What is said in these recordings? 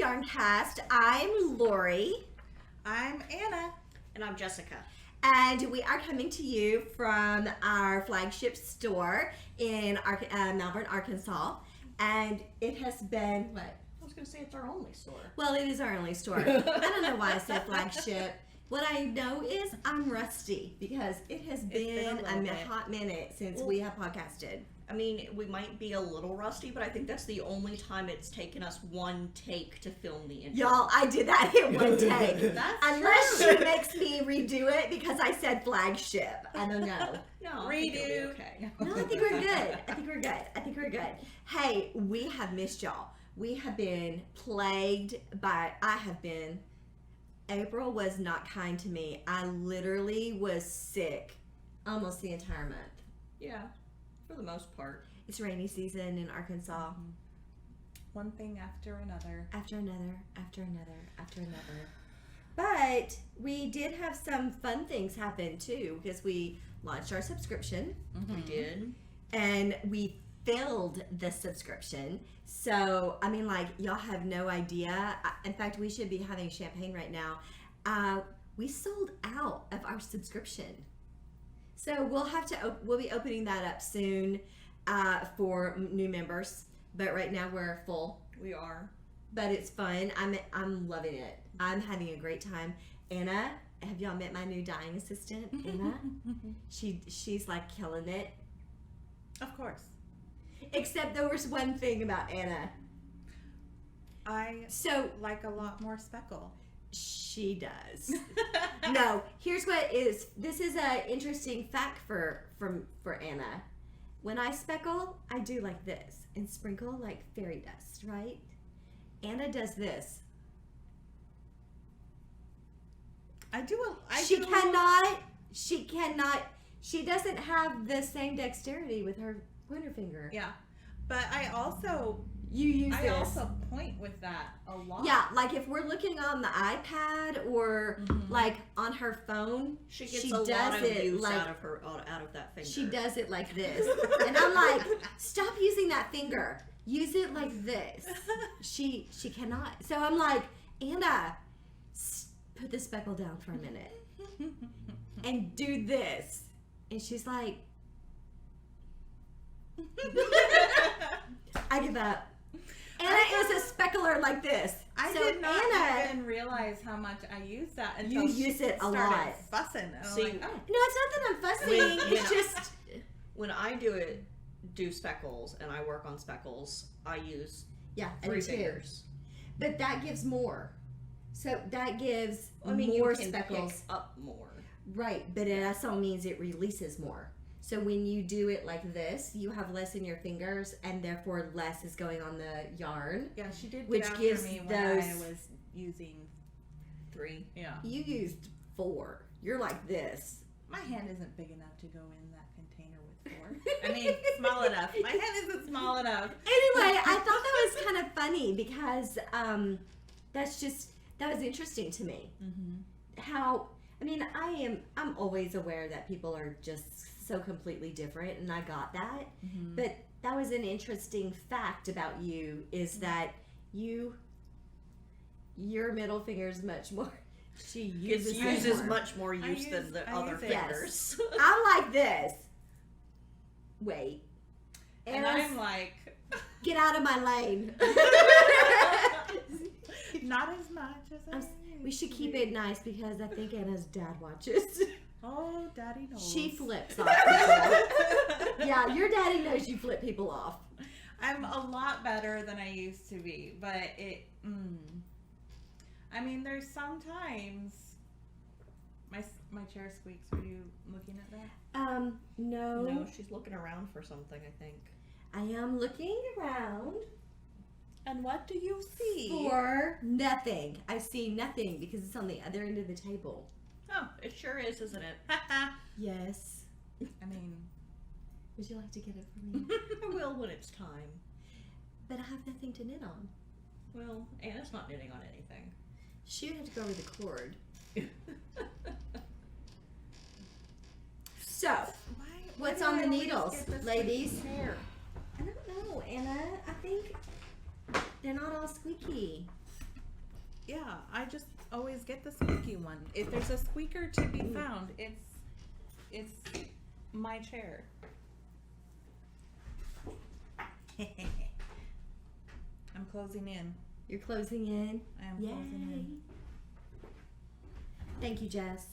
ArkansasYarnCast. I'm Lori. I'm Anna. And I'm Jessica. And we are coming to you from our flagship store in Melbourne, Arkansas. And it has been, what? I was going to say it's our only store. Well, it is our only store. I don't know why I said flagship. What I know is I'm rusty because it has been a hot minute since we have podcasted. I mean, we might be a little rusty, but I think that's the only time it's taken us one take to film the intro. Y'all, I did that in one take. That's Unless true. she makes me redo it because I said flagship. I don't know. No, Redo. Okay. No, I think we're good. I think we're good. Hey, we have missed y'all. We have been plagued by, April was not kind to me. I literally was sick almost the entire month. Yeah, for the most part. It's rainy season in Arkansas. Mm-hmm. One thing after another. After another. But we did have some fun things happen too because we launched our subscription. We did. And we filled the subscription. So, I mean, like, y'all have no idea. In fact, we should be having champagne right now. We sold out of our subscription. So we'll be opening that up soon for new members. But right now we're full. We are. But it's fun. I'm loving it. I'm having a great time. Anna, have y'all met my new dyeing assistant, Anna? She's like killing it. Of course. Except there was one thing about Anna. I like a lot more speckle. She does. No, here's what is. This is an interesting fact for Anna. When I speckle, I do like this and sprinkle like fairy dust, right? Anna does this. She cannot. She doesn't have the same dexterity with her pointer finger. Yeah, but I also also point with that a lot. Yeah, like if we're looking on the iPad or like on her phone, she gets a lot of use like, out of that finger. She does it like this, and I'm like, stop using that finger. Use it like this. She cannot. So I'm like, Anna, put the speckle down for a minute and do this. And she's like, I give up. Anna is a speckler like this. I did not even realize how much I use that until you use it a lot. Fussing. See, like, oh. No, it's not that I'm fussing. It's just when I do speckles and I work on speckles, I use 3 fingers. But that gives more. So that gives more you can speckles pick up more. Right, but it also means it releases more. So when you do it like this, you have less in your fingers, and therefore less is going on the yarn. Yeah, she did. Which gives me those. When I was using 3. Yeah. You used 4. You're like this. My hand isn't big enough to go in that container with 4. I mean, small enough. My hand isn't small enough. Anyway, I thought that was kind of funny because that was interesting to me. How. I mean, I'm always aware that people are just so completely different, and I got that. But that was an interesting fact about you is that your middle finger is much more. She uses much more use than the other fingers. Yes. I'm like this. Wait. And I'm like, get out of my lane. Not as much as we should keep it nice because I think Anna's dad watches. Oh, Daddy knows. She flips off people. Yeah, your daddy knows you flip people off. I'm a lot better than I used to be, but I mean, there's sometimes my chair squeaks. Are you looking at that? No. No, she's looking around for something, I think. I am looking around. And what do you see? For nothing. I see nothing because it's on the other end of the table. Oh, it sure is, isn't it? Yes. I mean, would you like to get it for me? I will when it's time. But I have nothing to knit on. Well, Anna's not knitting on anything. She would have to go with the cord. So, what's on the needles, ladies? Hair? I don't know, Anna. I think they're not all squeaky. Yeah, I just always get the squeaky one. If there's a squeaker to be found, it's my chair. I'm closing in. You're closing in. I am closing in. Thank you, Jess.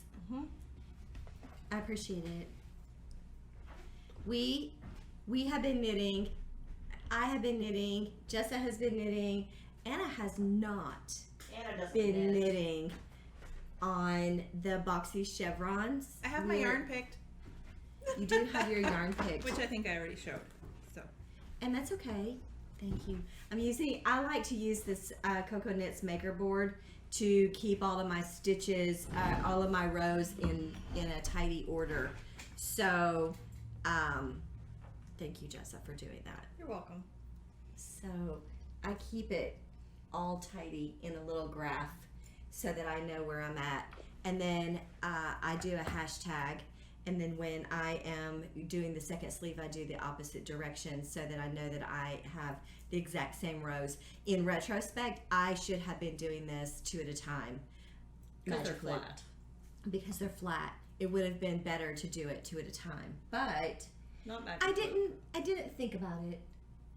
I appreciate it. We have been knitting. I have been knitting. Jessa has been knitting. Anna has not been knitting on the Boxy Chevrons. I have my yarn picked. You do have your yarn picked. Which I think I already showed. So. And that's okay. Thank you. I like to use this Cocoa Knits maker board to keep all of my stitches, all of my rows in a tidy order. So, thank you, Jessa, for doing that. You're welcome. So, I keep it all tidy in a little graph so that I know where I'm at. And then I do a hashtag. And then when I am doing the second sleeve, I do the opposite direction so that I know that I have the exact same rows. In retrospect, I should have been doing this 2 at a time. Because they're flat. Because they're flat. It would have been better to do it 2 at a time. But not magic loop. I didn't think about it.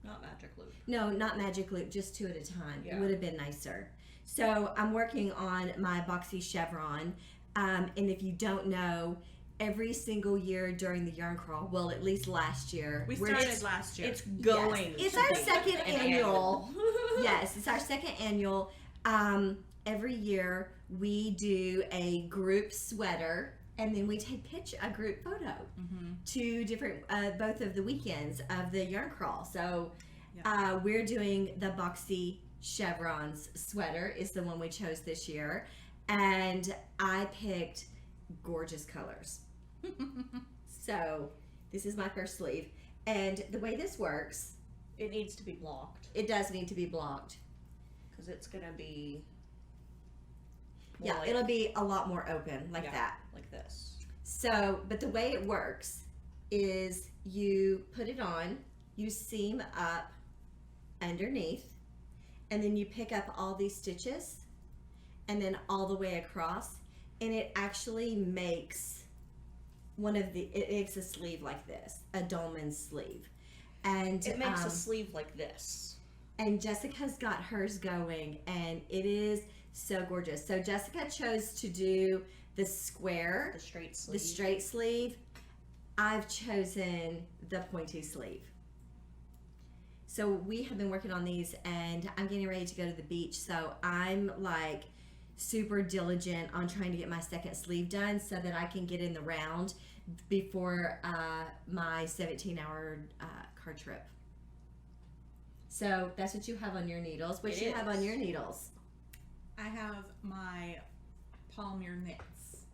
Not magic loop. No, not magic loop, just 2 at a time. Yeah. It would have been nicer. So I'm working on my Boxy Chevron. And if you don't know, every single year during the yarn crawl, well, at least last year. We started last year. It's going. Yes, it's our second annual. Yes, it's our second annual. Every year we do a group sweater, and then we take a group photo to different, both of the weekends of the yarn crawl. So we're doing the Boxy Chevrons sweater is the one we chose this year, and I picked gorgeous colors. So this is my first sleeve, and the way this works, it needs to be blocked. It does need to be blocked because it's gonna be it'll be a lot more open like that, like this. So, but the way it works is you put it on, you seam up underneath, and then you pick up all these stitches and then all the way across, and it actually makes it makes a sleeve like this, a dolman sleeve. And it makes a sleeve like this. And Jessica's got hers going, and it is so gorgeous. So Jessica chose to do the square, the straight sleeve. I've chosen the pointy sleeve. So we have been working on these, and I'm getting ready to go to the beach. So I'm like super diligent on trying to get my second sleeve done so that I can get in the round before my 17-hour car trip. So that's what you have on your needles. What you have on your needles? I have my Palmier Knits,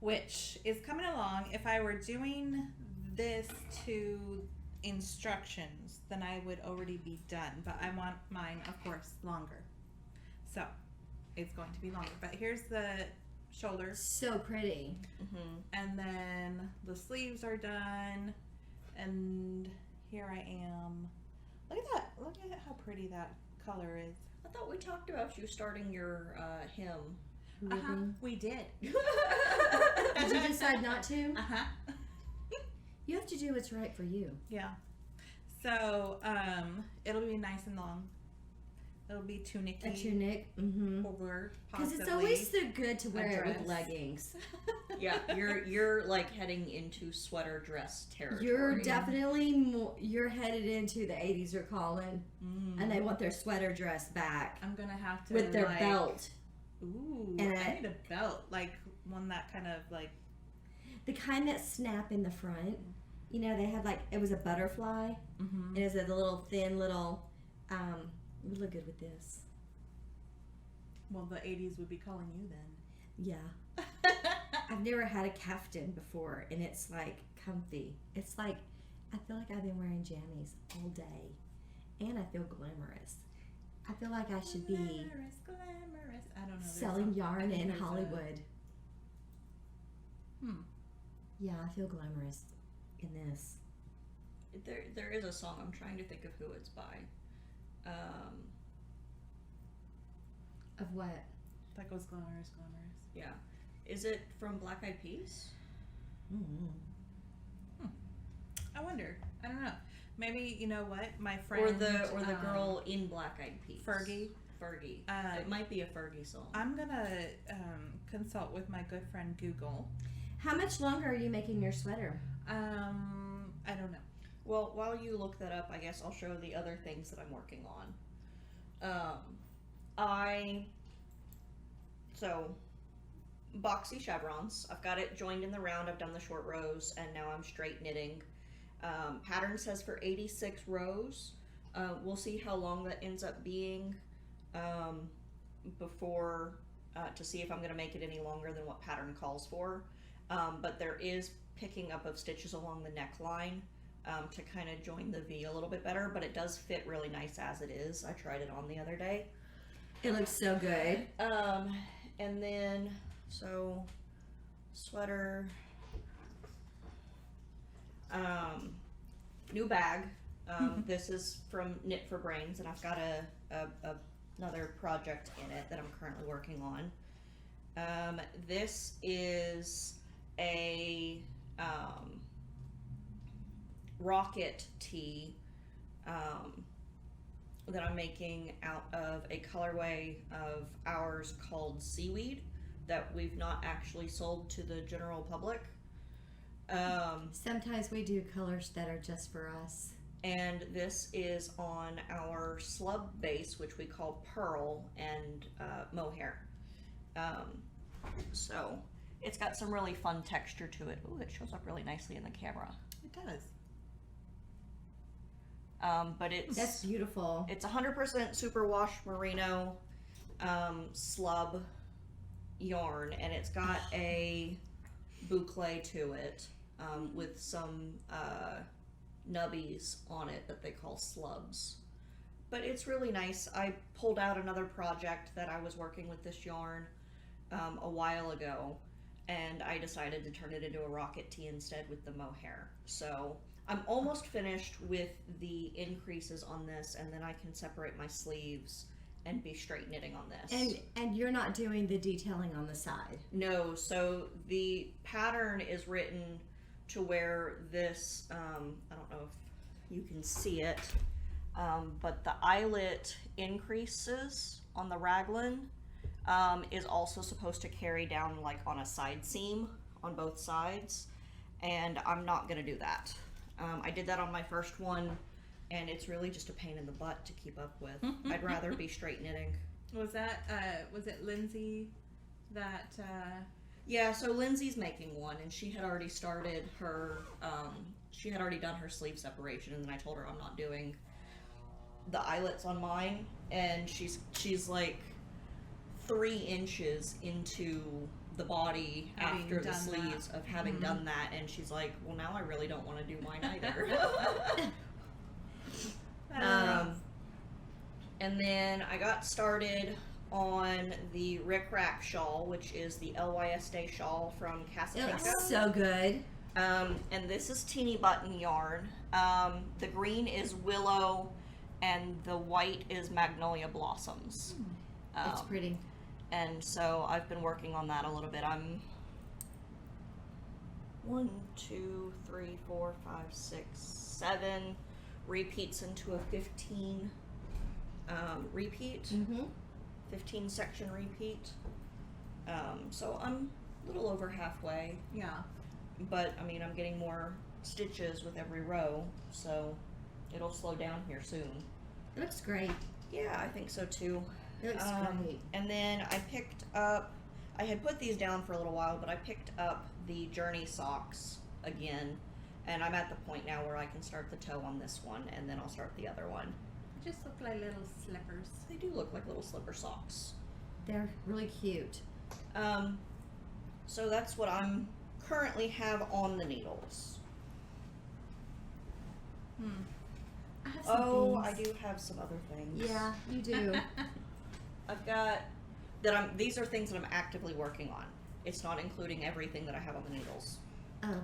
which is coming along. If I were doing this to instructions, then I would already be done, but I want mine, of course, longer. So it's going to be longer, but here's the shoulders. So pretty. And then the sleeves are done, and here I am. Look at that. Look at how pretty that color is. I thought we talked about you starting your hem. We did. Did you decide not to? You have to do what's right for you. Yeah. So it'll be nice and long. It'll be tunicky. A tunic. Over because it's always so good to wear it with leggings. Yeah, you're like heading into sweater dress territory. You're definitely you're headed into the 80s are calling, and they want their sweater dress back. I'm gonna have to with their belt. Ooh, and I need a belt, like one that kind of like the kind that snap in the front. You know, they had like it was a butterfly, and it was a little thin little. Would look good with this. Well, the 80s would be calling you then. Yeah. I've never had a caftan before, and it's like comfy. It's like I feel like I've been wearing jammies all day, and I feel glamorous. I feel like I should be glamorous. I don't know. Selling yarn in Hollywood. Yeah, I feel glamorous in this. There is a song. I'm trying to think of who it's by. Of what? That goes glamorous. Yeah. Is it from Black Eyed Peas? I wonder. I don't know. Maybe, you know what? My friend... Or the girl in Black Eyed Peas. Fergie. It might be a Fergie song. I'm going to consult with my good friend Google. How much longer are you making your sweater? I don't know. Well, while you look that up, I guess I'll show the other things that I'm working on. Boxy chevrons. I've got it joined in the round. I've done the short rows, and now I'm straight knitting. Pattern says for 86 rows. We'll see how long that ends up being before to see if I'm going to make it any longer than what pattern calls for. But there is picking up of stitches along the neckline to kind of join the V a little bit better, but it does fit really nice as it is. I tried it on the other day. It looks so good. And then, so, sweater, new bag. This is from Knit for Brains, and I've got another project in it that I'm currently working on. This is a rocket tee that I'm making out of a colorway of ours called Seaweed that we've not actually sold to the general public. Sometimes we do colors that are just for us. And this is on our slub base, which we call Pearl and mohair. So it's got some really fun texture to it. Ooh, it shows up really nicely in the camera. It does. But That's beautiful. It's 100% superwash merino slub yarn, and it's got a boucle to it with some nubbies on it that they call slubs. But it's really nice. I pulled out another project that I was working with this yarn a while ago, and I decided to turn it into a rocket tee instead with the mohair. So I'm almost finished with the increases on this, and then I can separate my sleeves and be straight knitting on this. And you're not doing the detailing on the side? No, so the pattern is written to where this, I don't know if you can see it, but the eyelet increases on the raglan is also supposed to carry down like on a side seam on both sides, and I'm not gonna do that. I did that on my first one, and it's really just a pain in the butt to keep up with. I'd rather be straight knitting. Was it Lindsay that, Yeah, so Lindsay's making one, and she had already started her, she had already done her sleeve separation, and then I told her I'm not doing the eyelets on mine, and she's like 3 inches into the body after the sleeves of having done that, and she's like, well, now I really don't want to do mine either. And then I got started on the Ric Rac shawl, which is the LYS Day shawl from Cassapinka. It looks so good. And this is teeny button yarn. The green is willow, and the white is magnolia blossoms. It's pretty. And so I've been working on that a little bit. I'm 1, 2, 3, 4, 5, 6, 7 repeats into a 15 repeat. 15 section repeat. So I'm a little over halfway. yeah. But I mean, I'm getting more stitches with every row, so it'll slow down here soon. It looks great. Yeah, I think so too. It looks great. And then I picked up, I had put these down for a little while, but I picked up the Journey socks again, and I'm at the point now where I can start the toe on this one, and then I'll start the other one. They just look like little slippers. They do look like little slipper socks. They're really cute. So that's what I'm currently have on the needles. I have some things. I do have some other things. Yeah, you do. I've got these are things that I'm actively working on. It's not including everything that I have on the needles.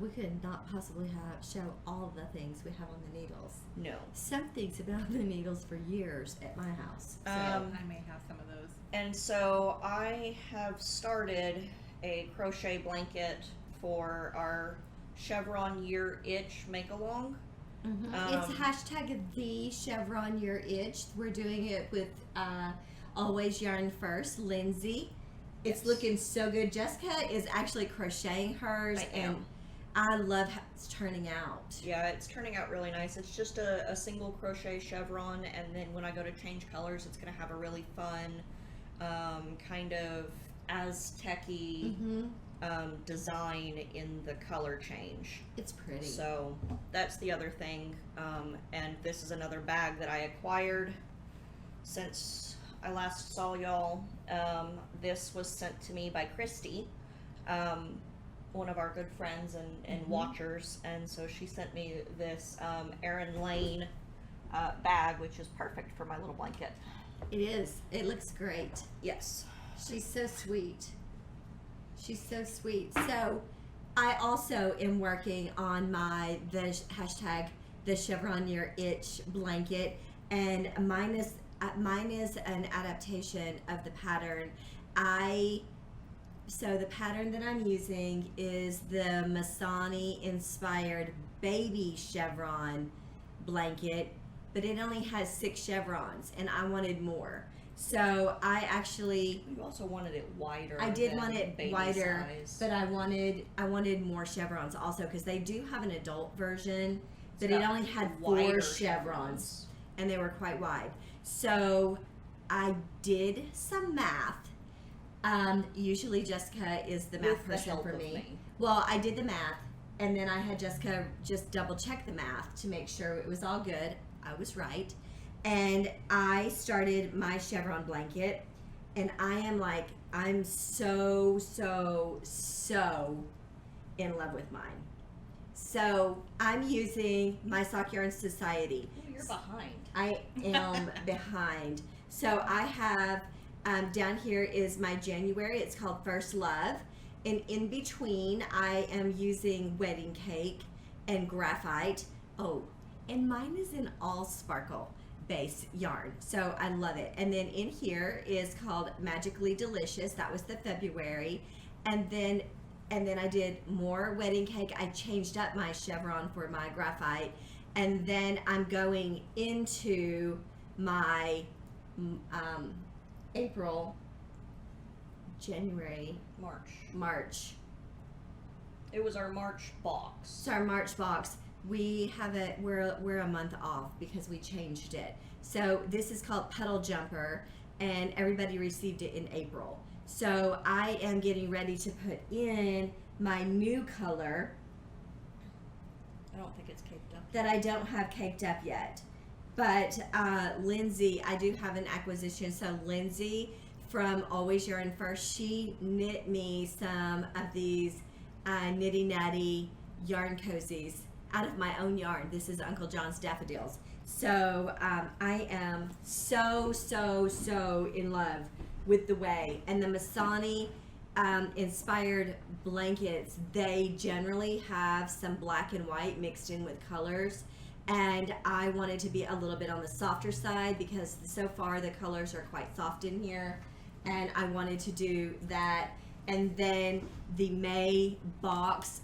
We could not possibly show all the things we have on the needles. No. Some things have been on the needles for years at my house. So. I may have some of those. And so I have started a crochet blanket for our Chevron Year Itch make-along. It's hashtag the Chevron Year Itch. We're doing it with Always Yarn First, Lindsay. It's Yes. looking so good. Jessica is actually crocheting hers, I and am. I love how it's turning out. Yeah, it's turning out really nice. It's just a single crochet chevron, and then when I go to change colors, it's going to have a really fun, kind of Aztec-y design in the color change. It's pretty. So that's the other thing. And this is another bag that I acquired since I last saw y'all. This was sent to me by Christy, one of our good friends and watchers. And so she sent me this Erin Lane bag, which is perfect for my little blanket. It is. It looks great. Yes. She's so sweet. She's so sweet. So I also am working on the hashtag the Chevron Year Itch blanket, and mine is an adaptation of the pattern. So the pattern that I'm using is the Masani inspired baby chevron blanket, but it only has 6 chevrons, and I wanted more. So You also wanted it wider. I did than want it baby wider, size. but I wanted more chevrons also, because they do have an adult version, but It's it got only had 4 wider chevrons, and they were quite wide. So I did some math. Usually Jessica is the math With the person help for of me. me. Well, I did the math, and then I had Jessica just double check the math to make sure it was all good. I was right. And I started my chevron blanket, and I'm so in love with mine. So I'm using my Sock Yarn Society. Ooh, you're behind. I am behind. So I have, down here is my January. It's called First Love. And in between, I am using wedding cake and graphite. Oh, and mine is in all sparkle base yarn. So I love it. And then in here is called Magically Delicious. That was the February. And then I did more wedding cake. I changed up my chevron for my graphite. And then I'm going into my April, January, March. It was our March box. So our March box, we have we're a month off because we changed it. So this is called Petal Jumper, and everybody received it in April. So I am getting ready to put in my new color I don't think it's caked up. that I don't have caked up yet. But Lindsay, I do have an acquisition. So Lindsay from Always Yarn First, she knit me some of these Nitty Natty yarn cozies out of my own yarn. This is Uncle John's Daffodils. So I am so in love with the way. And the Masani inspired blankets, they generally have some black and white mixed in with colors. And I wanted to be a little bit on the softer side because so far the colors are quite soft in here. And I wanted to do that. And then the May box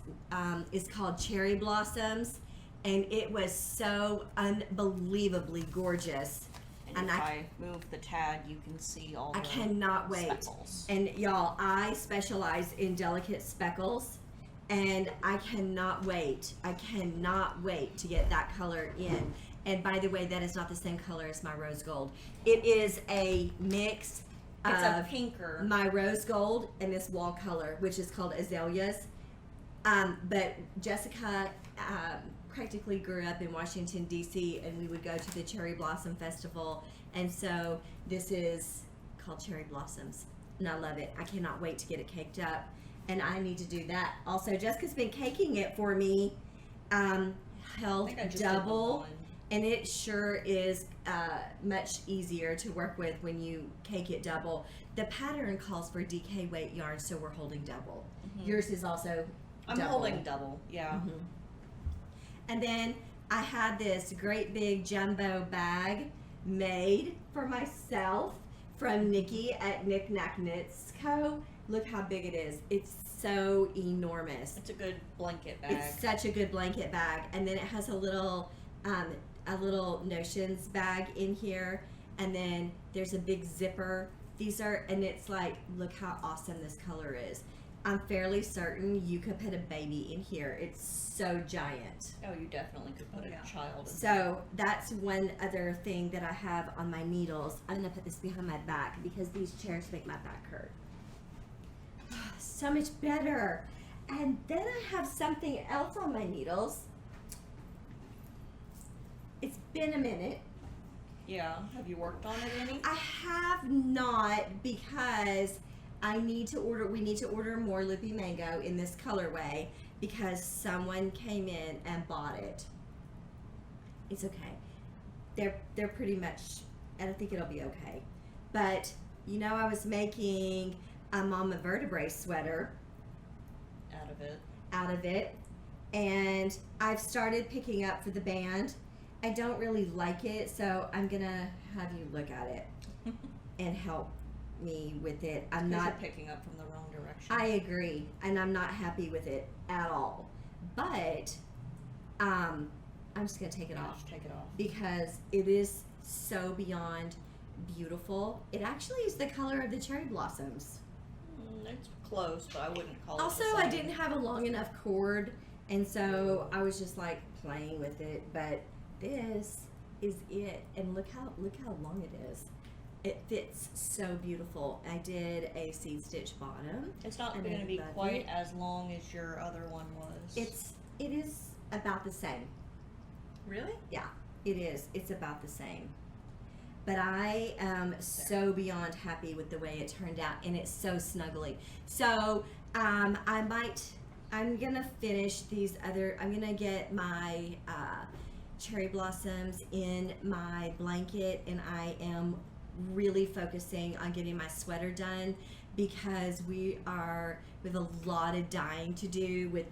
is called Cherry Blossoms. And it was so unbelievably gorgeous. And if I move the tag, you can see all the I cannot wait. speckles. And y'all, I specialize in delicate speckles. And I cannot wait. I cannot wait to get that color in. And by the way, that is not the same color as my rose gold. It is a mix It's a of pinker. my rose gold and this wall color, which is called azaleas. But Jessica practically grew up in Washington, D.C., and we would go to the Cherry Blossom Festival. And so this is called Cherry Blossoms. And I love it. I cannot wait to get it caked up. And I need to do that. Also, Jessica's been caking it for me. Held I just did the double. one. And it sure is much easier to work with when you cake it double. The pattern calls for DK weight yarn, so we're holding double. Mhm. Yours is also I'm double. holding double. Yeah. Mhm. And then I had this great big jumbo bag made for myself from Nikki at Knick Knack Knits Co. Look how big it is. It's so enormous. It's a good blanket bag. It's such a good blanket bag. And then it has a little notions bag in here. And then there's a big zipper. And it's like, look how awesome this color is. I'm fairly certain you could put a baby in here. It's so giant. Oh, you definitely could put a child in. So that's one other thing that I have on my needles. I'm gonna put this behind my back because these chairs make my back hurt. So much better. And then I have something else on my needles. It's been a minute. Yeah. Have you worked on it any? I have not, because we need to order more Loopy Mango in this colorway because someone came in and bought it. It's okay. They're pretty much, and I think it'll be okay. But you know, I was making a Mama Vertebrae sweater out of it, and I've started picking up for the band. I don't really like it, so I'm gonna have you look at it and help me with it. I'm not picking up from the wrong direction. I agree, and I'm not happy with it at all. But I'm just gonna take it off. Just take it off Because it is so beyond beautiful. It actually is the color of the cherry blossoms. It's close, but I wouldn't call Also, it the same. I didn't have a long enough cord, and so I was just like playing with it. But this is it, and look how long it is. It fits so beautiful. I did a seed stitch bottom. It's not and going I to be love quite it. as long as your other one was. It is about the same. Really? Yeah, it is. It's about the same. But I am so beyond happy with the way it turned out, and it's so snuggly. So I'm gonna finish I'm gonna get my cherry blossoms in my blanket, and I am really focusing on getting my sweater done because we have a lot of dyeing to do with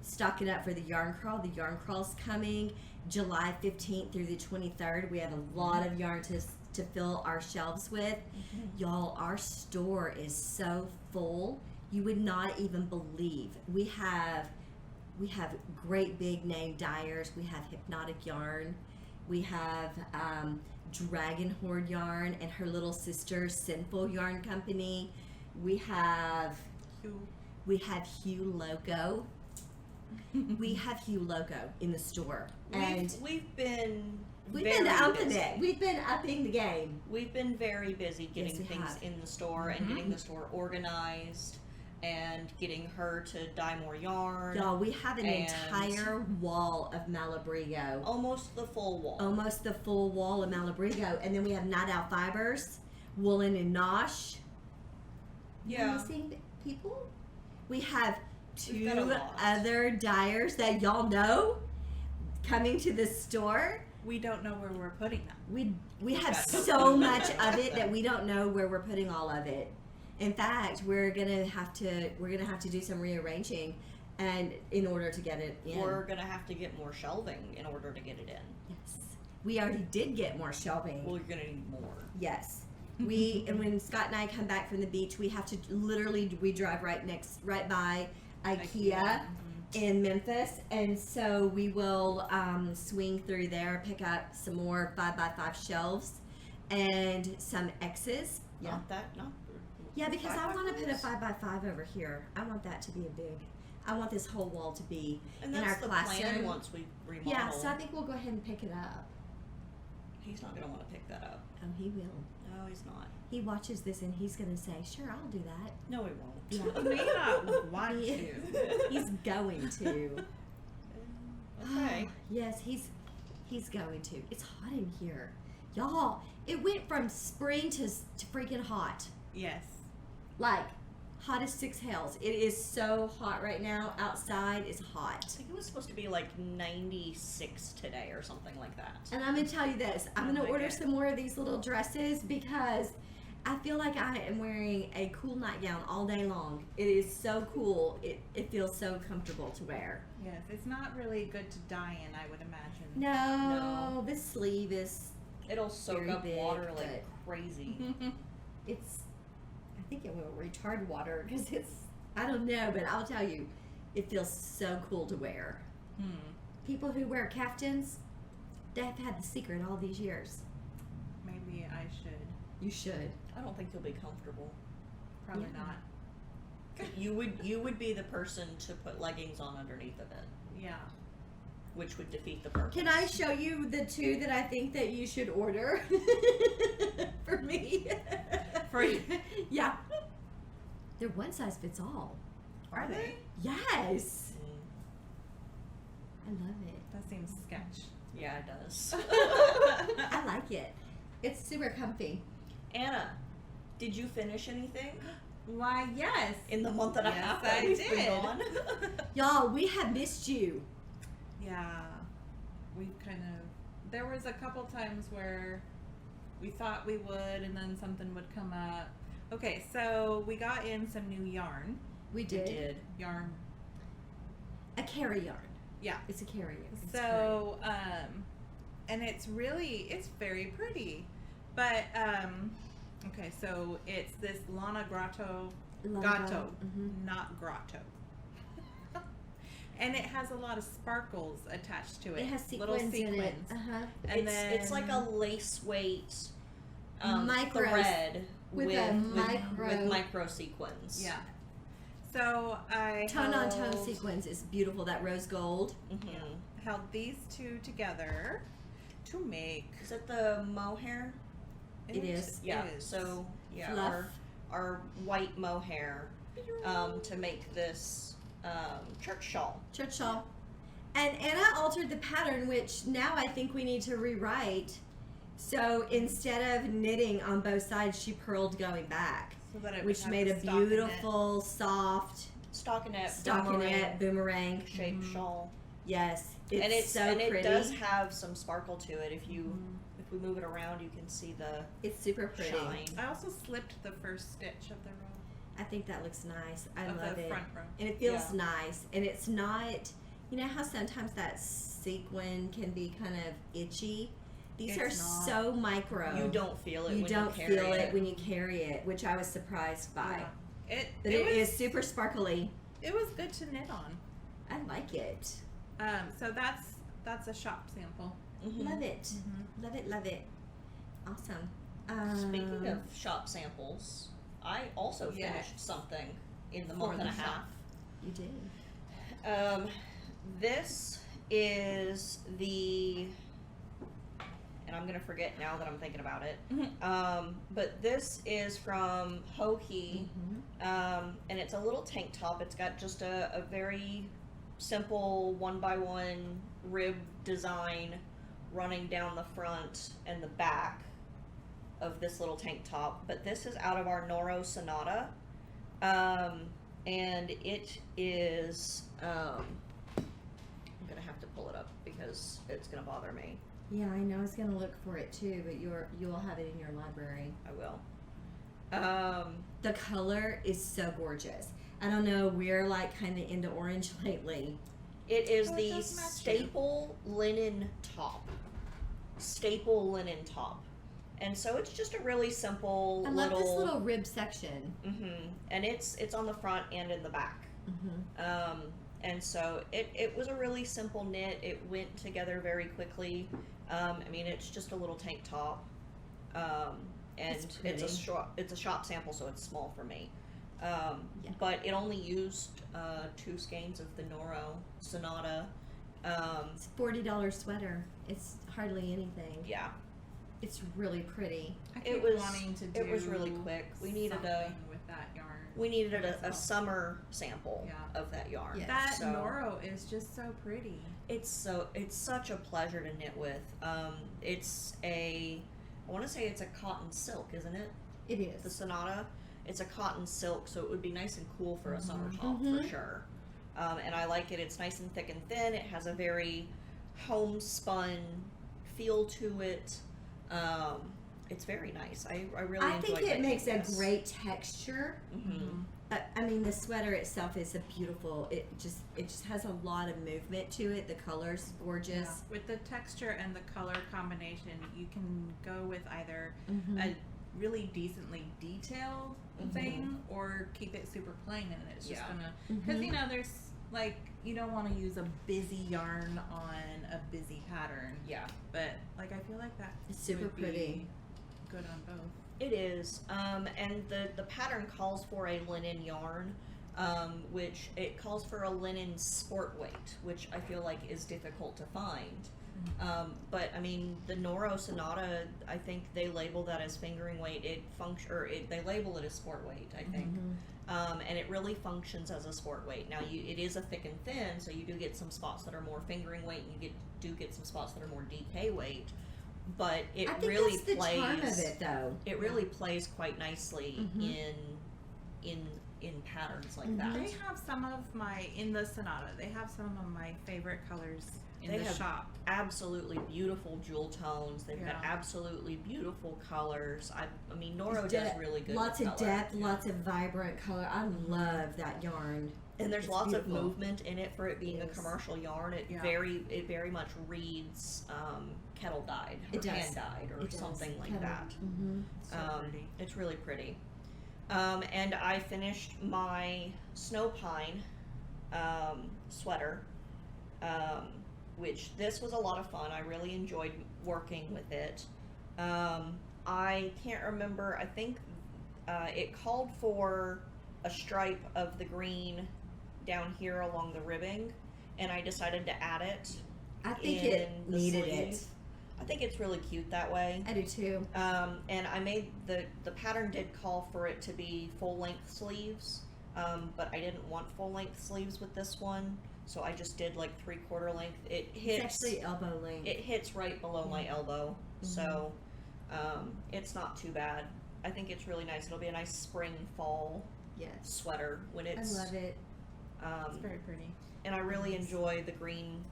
Stockinette for the yarn crawl. The yarn crawl's coming July 15th through the 23rd. We have a lot of yarn to fill our shelves with. Y'all, our store is so full, you would not even believe. We have great big name dyers. We have Hypnotic Yarn. We have Dragon Horde Yarn and her little sister Sinful Yarn Company. We have Hugh Loco. We have Hugh Loco in the store, and we've been upping busy. it. We've been upping the game. We've been very busy getting Yes, we things have. in the store and getting the store organized and getting her to dye more yarn. Y'all, we have an And- entire wall of Malabrigo. Almost the full wall. Almost the full wall of Malabrigo, and then we have Night Owl Fibers, Woolen and Nosh. Yeah. Missing people. We have We've two got a lot. other dyers that y'all know coming to the store. We don't know where we're putting them. We have so much of it that we don't know where we're putting all of it. In fact, we're gonna have to do some rearranging, and in order to get it in. We're gonna have to get more shelving in order to get it in. Yes, we already did get more shelving. Well, you're gonna need more. Yes. And when Scott and I come back from the beach, we have to we drive right by IKEA in Memphis, and so we will swing through there, pick up some more 5x5 shelves and some X's. Yeah. Yeah, because I want to put a 5x5 over here. I want that to be I want this whole wall to be And in that's our the classroom. plan once we remodel. Yeah, so I think we'll go ahead and pick it up. He's not gonna want to pick that up. Oh, he will. No, he's not. He watches this and he's going to say, sure, I'll do that. No, he won't. Yeah. You may not want He- to. He's going to. Okay. Yes, he's going to. It's hot in here. Y'all, it went from spring to freaking hot. Yes. Like, hot as 6 hells. It is so hot right now. Outside is hot. I think it was supposed to be like 96 today or something like that. And I'm going to tell you this. I'm Oh going to my order God. some more of these little dresses because I feel like I am wearing a cool nightgown all day long. It is so cool. It feels so comfortable to wear. Yes, it's not really good to dye in, I would imagine. No, this sleeve is, It'll soak Very up big, water like but- crazy. it's, I think it will retard water because it's, I don't know, but I'll tell you, it feels so cool to wear. People who wear caftans, they have had the secret all these years. Maybe I should. You should. I don't think you'll be comfortable. Probably Yeah. not. You would be the person to put leggings on underneath of it, Yeah. which would defeat the purpose. Can I show you the two that I think that you should order for me? For you? Yeah. They're one size fits all. Are they? Yes. Mm, I love it. That seems sketch. yeah, it does. I like it. It's super comfy. Anna, did you finish anything Why, yes. in the month and a Yes, half I that we've been did. gone? Y'all, we have missed you. Yeah. We've kind of. There was a couple times where we thought we would, and then something would come up. Okay, so we got in some new yarn. We You did. did. Yarn. A carry yarn. Yeah. It's a carry yarn. It's So, and it's very pretty. But, okay, so it's this Lana Grotto, carry. Gatto, Mhm. not Grotto. And it has a lot of sparkles attached to it. It has little sequins in it. sequins. Uh-huh. And It's like a lace weight Micros. thread With a micro- with micro sequins. Yeah. So I Tone on tone held- sequins is beautiful. That rose gold. Mm-hmm. held these two together to make. Is it the mohair? It is. Yeah. is. So yeah, Fluff. our white mohair to make this church shawl. Church shawl. And Anna altered the pattern, which now I think we need to rewrite. So instead of knitting on both sides, she purled going back, So that it would which have made the a stockinette. beautiful, soft Stockinette, stockinette boomerang. shaped shawl. Yes, it's And so it pretty. does have some sparkle to it. If you Mhm. if we move it around, you can see the It's super pretty. shine. I also slipped the first stitch of the row. I think that looks nice. I of love the it. front row. And it feels Yeah. nice. And it's not, you know how sometimes that sequin can be kind of itchy? These It's are not. so micro. You don't feel it. You when don't you carry feel it when you carry it, which I was surprised by. Yeah. But it is super sparkly. It was good to knit on. I like it. So that's a shop sample. Mhm. Love it. Love it, love it. Awesome. Speaking of shop samples, I also Yes. finished something in the For month and the a half. You did. This is the, and I'm gonna forget now that I'm thinking about it. But this is from Hohi, and it's a little tank top. It's got just a very simple 1x1 rib design running down the front and the back of this little tank top. But this is out of our Noro Sonata, and it is. I'm gonna have to pull it up because it's gonna bother me. Yeah, I know. I was gonna look for it too, but you'll have it in your library. I will. The color is so gorgeous. I don't know. We're like kind of into orange lately. It is Oh, it the does match you. staple linen top. Staple linen top. And so it's just a really simple I love this little rib section. and it's on the front and in the back. Mm-hmm. And so it was a really simple knit. It went together very quickly. I mean, it's just a little tank top. And It's it's pretty. it's a shop sample, so it's small for me. Yeah. But it only used 2 skeins of the Noro Sonata. It's a $40 sweater. It's hardly anything. Yeah, It's really pretty. I It keep was- wanting to do it was really quick. We needed something with that yarn. we needed as well. a summer sample Yeah. of that yarn. Yeah. That so Noro is just so pretty. it's such a pleasure to knit with. It's I want to say it's a cotton silk, isn't it? It is. The Sonata. It's a cotton silk, so it would be nice and cool for a summer top Mhm. for sure. And I like it. It's nice and thick and thin. It has a very homespun feel to it. it's very nice. I really I think enjoyed it makes a making this. great texture. Mhm. I mean, the sweater itself is a beautiful. It just has a lot of movement to it. The color's gorgeous. With the texture and the color combination, you can go with either Mhm. a really decently detailed thing or keep it super plain, and it's just Yeah. gonna, because Mhm. there's like, you don't want to use a busy yarn on a busy pattern, Yeah. but like I feel like that It's super would be pretty. good on both. It is, and the pattern calls for a linen yarn, which it calls for a linen sport weight, which I feel like is difficult to find. But I mean, the Noro Sonata, I think they label that as fingering weight. They label it as sport weight, I think. And it really functions as a sport weight. Now, it is a thick and thin, so you do get some spots that are more fingering weight, and you do get some spots that are more DK weight. But it I think really that's the plays. charm of it, though. It really plays quite nicely in patterns like that. They have some of in the Sonata, they have some of my favorite colors in They the have shop. absolutely beautiful jewel tones. They've got Yeah. absolutely beautiful colors. I mean, Noro It's does really good. Lots with of color. depth, lots of vibrant color. I love that yarn. And there's It's lots beautiful. of movement in it for it being a Yes. commercial yarn. It Yeah. very much reads kettle dyed or It does. hand dyed or It does. something like Kettle. that. Mm-hmm. So pretty. It's really pretty. And I finished my SnowPine sweater, which this was a lot of fun. I really enjoyed working with it. I can't remember. I think it called for a stripe of the green down here along the ribbing, and I decided to add it. I think in it the needed sleeve. it. I think it's really cute that way. I do too. And I made the pattern did call for it to be full length sleeves, but I didn't want full length sleeves with this one, so I just did like 3/4 length. It hits It's actually elbow length. it hits right below my elbow, so it's not too bad. I think it's really nice. It'll be a nice spring fall Yes. sweater when I it's. love it. It's very pretty. And I really enjoy the green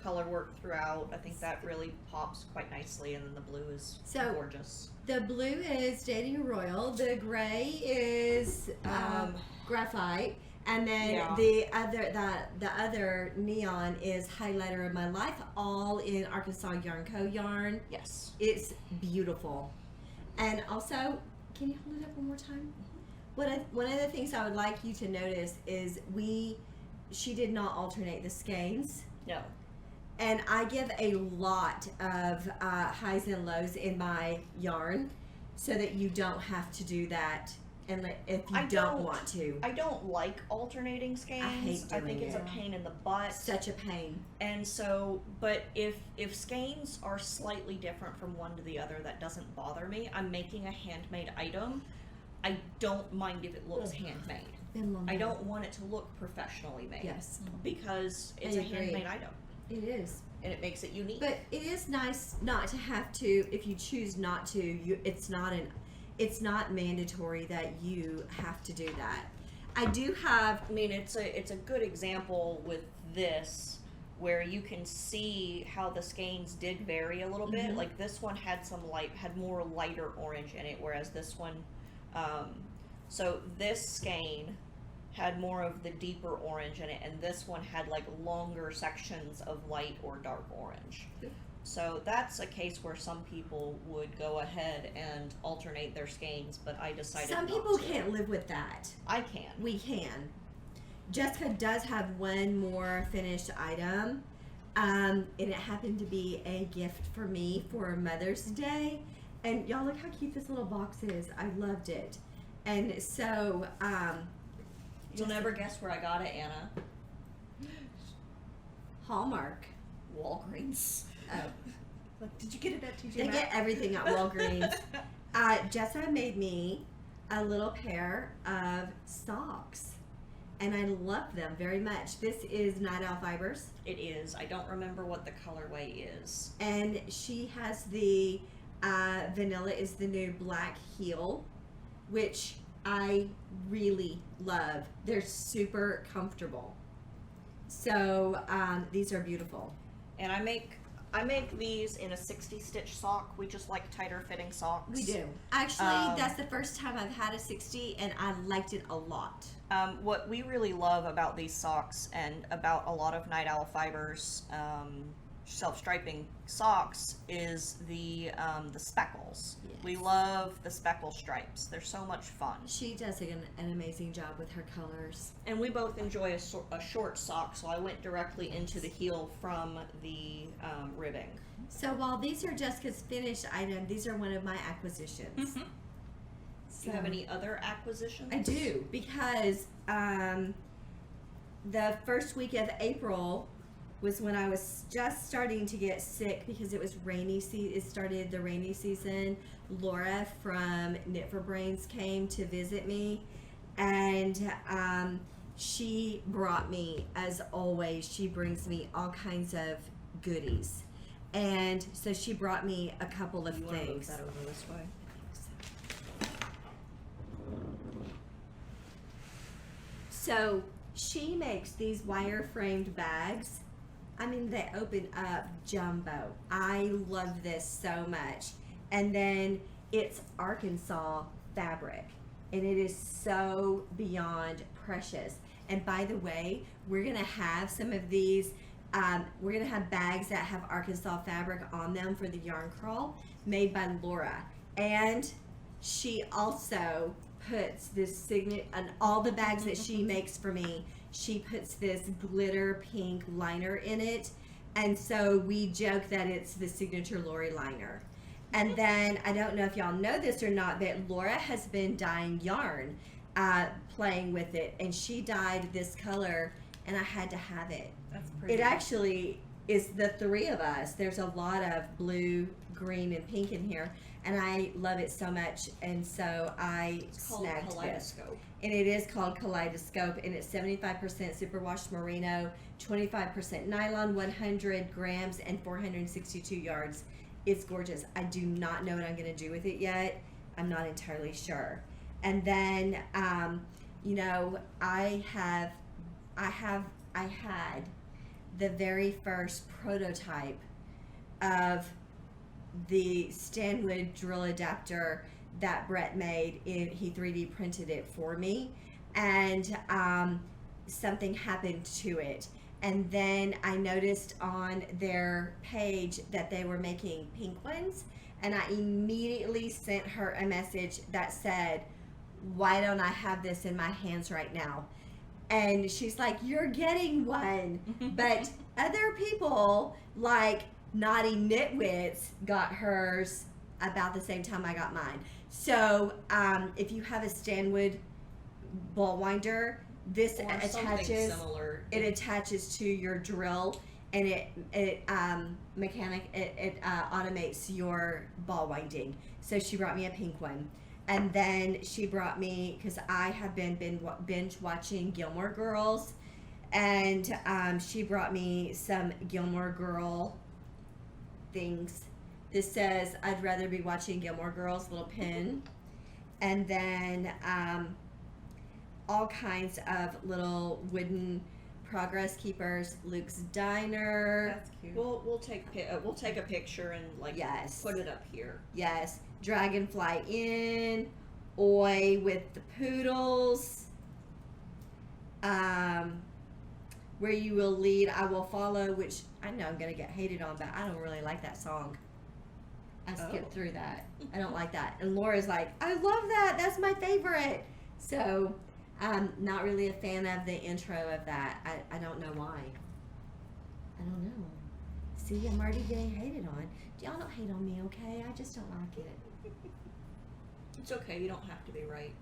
color work throughout. I think that really pops quite nicely, and then the blue is So- gorgeous. The blue is Dating Royal. The gray is graphite. And then Yeah. the other neon is Highlighter of My Life, all in Arkansas Yarn Co. yarn. Yes. It's beautiful. And also, can you hold it up one more time? One of the things I would like you to notice is she did not alternate the skeins. No. And I give a lot of highs and lows in my yarn so that you don't have to do that if you don't want to. I don't like alternating skeins. I hate I think doing it's a it. pain in the butt. Such a pain. And so, but if skeins are slightly different from one to the other, that doesn't bother me. I'm making a handmade item. I don't mind if it looks handmade. Been long I time. don't want it to look professionally made. Yes, Because I it's a agree. handmade item, it is. and it makes it unique. But it is nice not to have to. If you choose not to, it's not mandatory that you have to do that. I do have. I mean, it's a good example with this, where you can see how the skeins did vary a little bit. Mhm. Like this one had more lighter orange in it, whereas this one, so this skein had more of the deeper orange in it, and this one had like longer sections of light or dark orange. So that's a case where some people would go ahead and alternate their skeins, but I decided Some not people to. can't live with that. I can. We can. Jessica does have one more finished item, and it happened to be a gift for me for Mother's Day. And y'all look how cute this little box is. I loved it. And so, You'll never guess where I got it, Anna. Hallmark. Walgreens. Oh, Like, did you get it at TJ they Maxx? get everything at Walgreens. Jessica made me a little pair of socks, and I love them very much. This is Night Owl Fibers, It is. I don't remember what the colorway is. and she has the vanilla is the new black heel, which I really love. They're super comfortable. So these are beautiful. And I I make these in a 60 stitch sock. We just like tighter fitting socks. We do. Actually, that's the first time I've had a 60, and I liked it a lot. What we really love about these socks and about a lot of Night Owl Fibers self-striping socks is the speckles. Yes. We love the speckle stripes. They're so much fun. She does an amazing job with her colors. And we both enjoy a short sock, so I went directly into the heel from the ribbing. So while these are Jessica's finished item, these are one of my acquisitions. Mm-hmm. Do you have any other acquisitions? I do, because the first week of April was when I was just starting to get sick because it was rainy it started the rainy season. Laura from Knit for Brains came to visit me, and she brought me, as always, she brings me all kinds of goodies. And so she brought me a couple of You want to move things. that over this way? So she makes these wire framed bags. I mean, they open up jumbo. I love this so much. And then it's Arkansas fabric, and it is so beyond precious. And by the way, we're gonna have some of these. We're gonna have bags that have Arkansas fabric on them for the yarn crawl, made by Laura. And she also puts this signet on all the bags that she makes for me. She puts this glitter pink liner in it, and so we joke that it's the signature Lori liner. And then, I don't know if y'all know this or not, but Laura has been dyeing yarn, playing with it, and she dyed this color, and I had to have it. That's pretty. It actually is the three of us. There's a lot of blue, green, and pink in here, and I love it so much, and so I It's called snagged this. Kaleidoscope. And it is called Kaleidoscope, and it's 75% superwash merino, 25% nylon, 100 grams, and 462 yards. It's gorgeous. I do not know what I'm going to do with it yet. I'm not entirely sure. And then, I had the very first prototype of the Stanwood drill adapter that Brett made. He 3D printed it for me, and something happened to it. And then I noticed on their page that they were making pink ones, and I immediately sent her a message that said, "Why don't I have this in my hands right now?" And she's like, "You're getting one." But other people, like Naughty Knitwits, got hers about the same time I got mine. So if you have a Stanwood ball winder, this Or something attaches. similar. It attaches to your drill, and it automates your ball winding. So she brought me a pink one, and then she brought me, because I have been binge watching Gilmore Girls, and she brought me some Gilmore Girl things. This says, "I'd rather be watching Gilmore Girls," little pin, and then all kinds of little wooden progress keepers. Luke's Diner. That's cute. We'll take a picture and Yes. put it up here. Yes. Dragonfly Inn. Oi with the poodles. Where you will lead, I will follow, which I know I'm going to get hated on, but I don't really like that song. I skipped through that. I don't like that. And Laura's like, "I love that. That's my favorite." So I'm not really a fan of the intro of that. I don't know why. I don't know. See, I'm already getting hated on. Y'all don't hate on me, okay? I just don't like it. It's okay. You don't have to be right.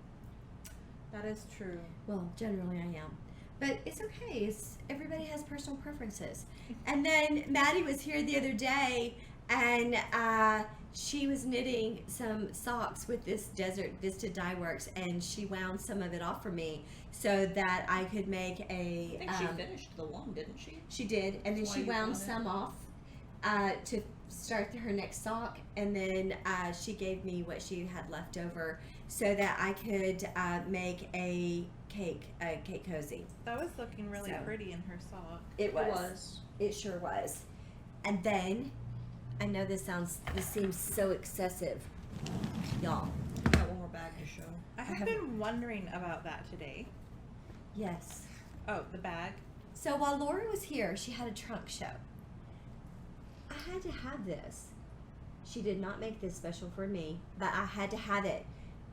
That is true. Well, generally I am. But it's okay. Everybody has personal preferences. And then Maddie was here the other day, and she was knitting some socks with this Desert Vista Dye Works, and she wound some of it off for me so that I could make I think she finished the one, didn't she? She did, and then That's why she you wound bought it. some off to start her next sock, and then she gave me what she had left over so that I could make a cake cozy. That was looking really So. pretty in her sock. It was. was. It sure was. And then I know this seems so excessive, y'all. We got one more bag to show. I have been wondering about that today. Yes. Oh, the bag. So while Laura was here, she had a trunk show. I had to have this. She did not make this special for me, but I had to have it.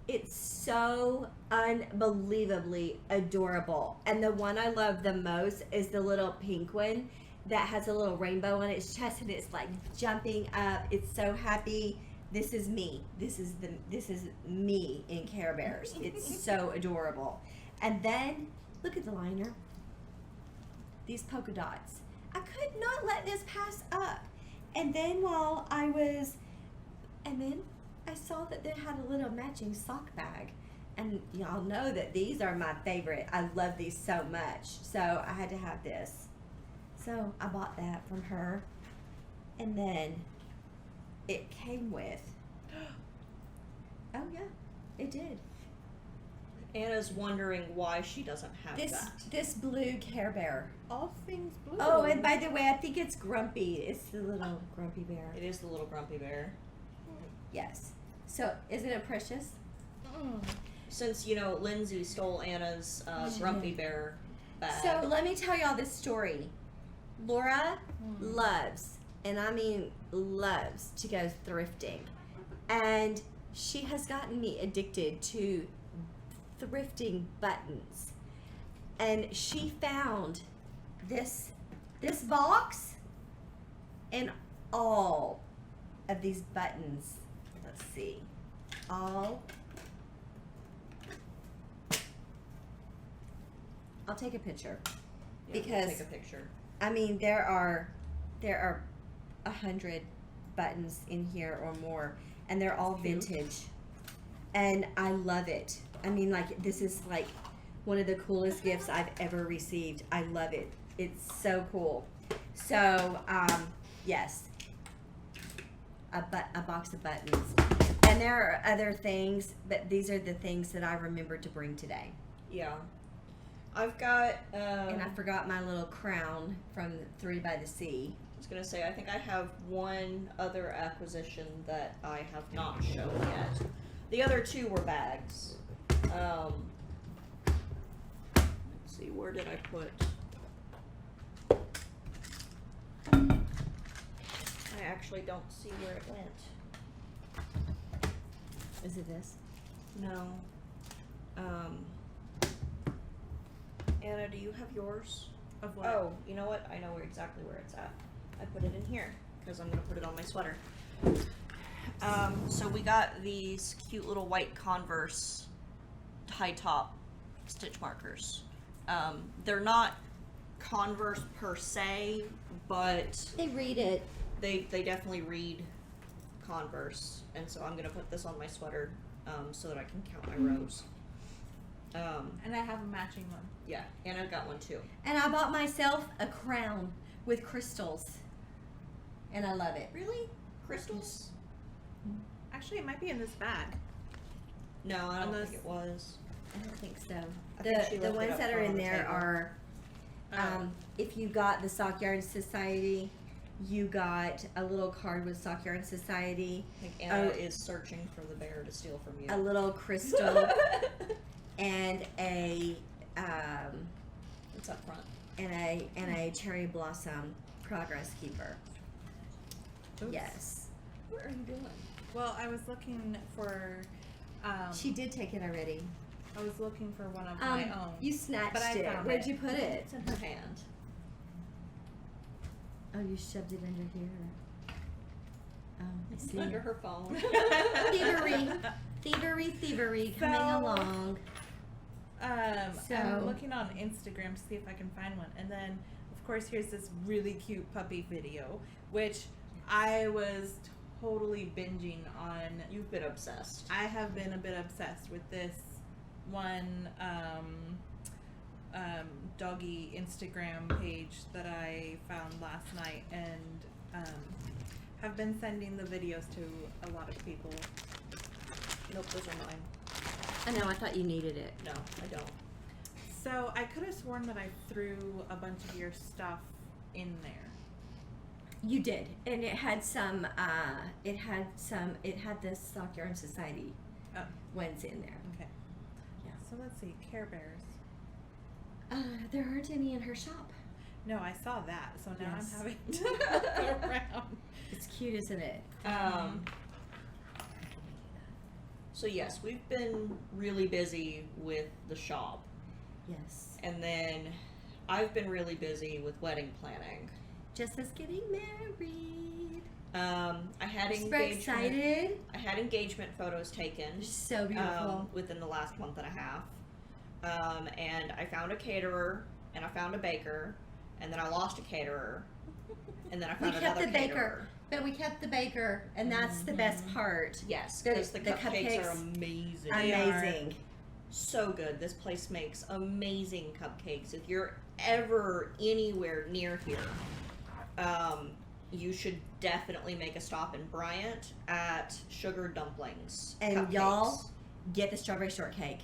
It's so unbelievably adorable. And the one I love the most is the little pink one that has a little rainbow on its chest, and it's like jumping up. It's so happy. This is me. This is me in Care Bears. It's so adorable. And then look at the liner. These polka dots. I could not let this pass up. And then I saw that they had a little matching sock bag. And y'all know that these are my favorite. I love these so much. So I had to have this. So I bought that from her. And then it came with, oh yeah, it did. Anna's wondering why she doesn't have that. This blue Care Bear. All things blue. Oh, and by the way, I think it's Grumpy. It's the little Grumpy Bear. It is the little grumpy bear. Yes. So, isn't it precious? Since, Lindsay stole Anna's grumpy bear bag. So, let me tell y'all this story. Laura loves, and I mean loves, to go thrifting. And she has gotten me addicted to thrifting buttons. And she found this box and all of these buttons. Let's see. I'll take a picture. Yeah, we'll because take a picture. I mean, there are 100 buttons in here or more, and they're all vintage. And I love it. I mean, like, this is like one of the coolest gifts I've ever received. I love it. It's so cool. So, yes, a box of buttons. And there are other things, but these are the things that I remembered to bring today. Yeah. I've got, and I forgot my little crown from 3 by the Sea. I was going to say, I think I have one other acquisition that I have not shown yet. The other 2 were bags. Let's see, where did I put? I actually don't see where it went. Is it this? No. Anna, do you have yours? Of what? Oh, you know what? I know exactly where it's at. I put it in here because I'm going to put it on my sweater. So we got these cute little white Converse high top stitch markers. They're not Converse per se, but They read it. they definitely read Converse, and so I'm going to put this on my sweater so that I can count my rows. And I have a matching one. Yeah, Anna got one too. And I bought myself a crown with crystals. And I love it. Really? Crystals? Actually, it might be in this bag. No, I don't Unless- think it was. I don't think so. I think she The left it ones up that are front in on the there table. are, if you got the Stock Yarn Society, you got a little card with Stock Yarn Society, I think Anna is searching for the bear to steal from you. a little crystal, and a It's up front. and a cherry blossom progress keeper. Oops. Yes. What are you doing? Well, I was looking for. She did take it already. I was looking for one of my own. You snatched But I it. found Where'd it. you put it? It's in her hand. Oh, you shoved it under here. Oh, I It's see. under her phone. Thievery coming So- along. So- I'm looking on Instagram to see if I can find one, and then of course here's this really cute puppy video, which I was totally binging on. You've been obsessed. I have been a bit obsessed with this one doggy Instagram page that I found last night, and have been sending the videos to a lot of people. Nope, those are mine. I know, I thought you needed it. No, I don't. So I could have sworn that I threw a bunch of your stuff in there. You did, and it had some. It had the Stock Yarn Society ones in there. Okay. Yeah. So let's see, Care Bears. There aren't any in her shop. No, I saw that. So now Yes. I'm having to go around. It's cute, isn't it? So yes, we've been really busy with the shop, Yes. and then I've been really busy with wedding planning. Just as getting married. I had Super excited. I had engagement photos taken. So beautiful. Within the last month and a half. And I found a caterer, and I found a baker, and then I lost a caterer, and then I We found kept another the baker, caterer. but we kept the baker, and that's the best part. Yes, The- because the the cupcakes are cupcakes. amazing. They are. Amazing. So good. This place makes amazing cupcakes. If you're ever anywhere near here, you should definitely make a stop in Bryant at Sugar Dumplings. And Cupcakes, y'all, get the strawberry shortcake.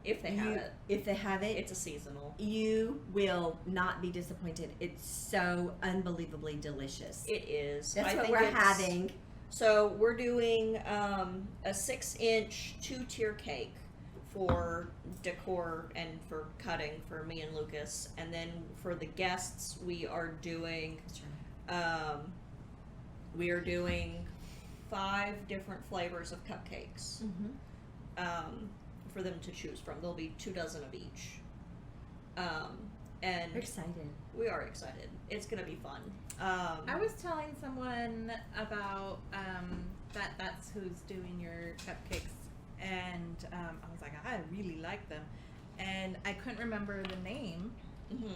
if they have it, If they have it, it's a seasonal. you will not be disappointed. It's so unbelievably delicious. It is. That's I what think we're it's- having. So we're doing a 6-inch 2-tier cake for decor and for cutting for me and Lucas, and then for the guests we are doing 5 different flavors of cupcakes for them to choose from. There'll be 24 of each, and We're excited. we are excited. It's gonna be fun. I was telling someone about that's who's doing your cupcakes, and I was like, I really like them, and I couldn't remember the name,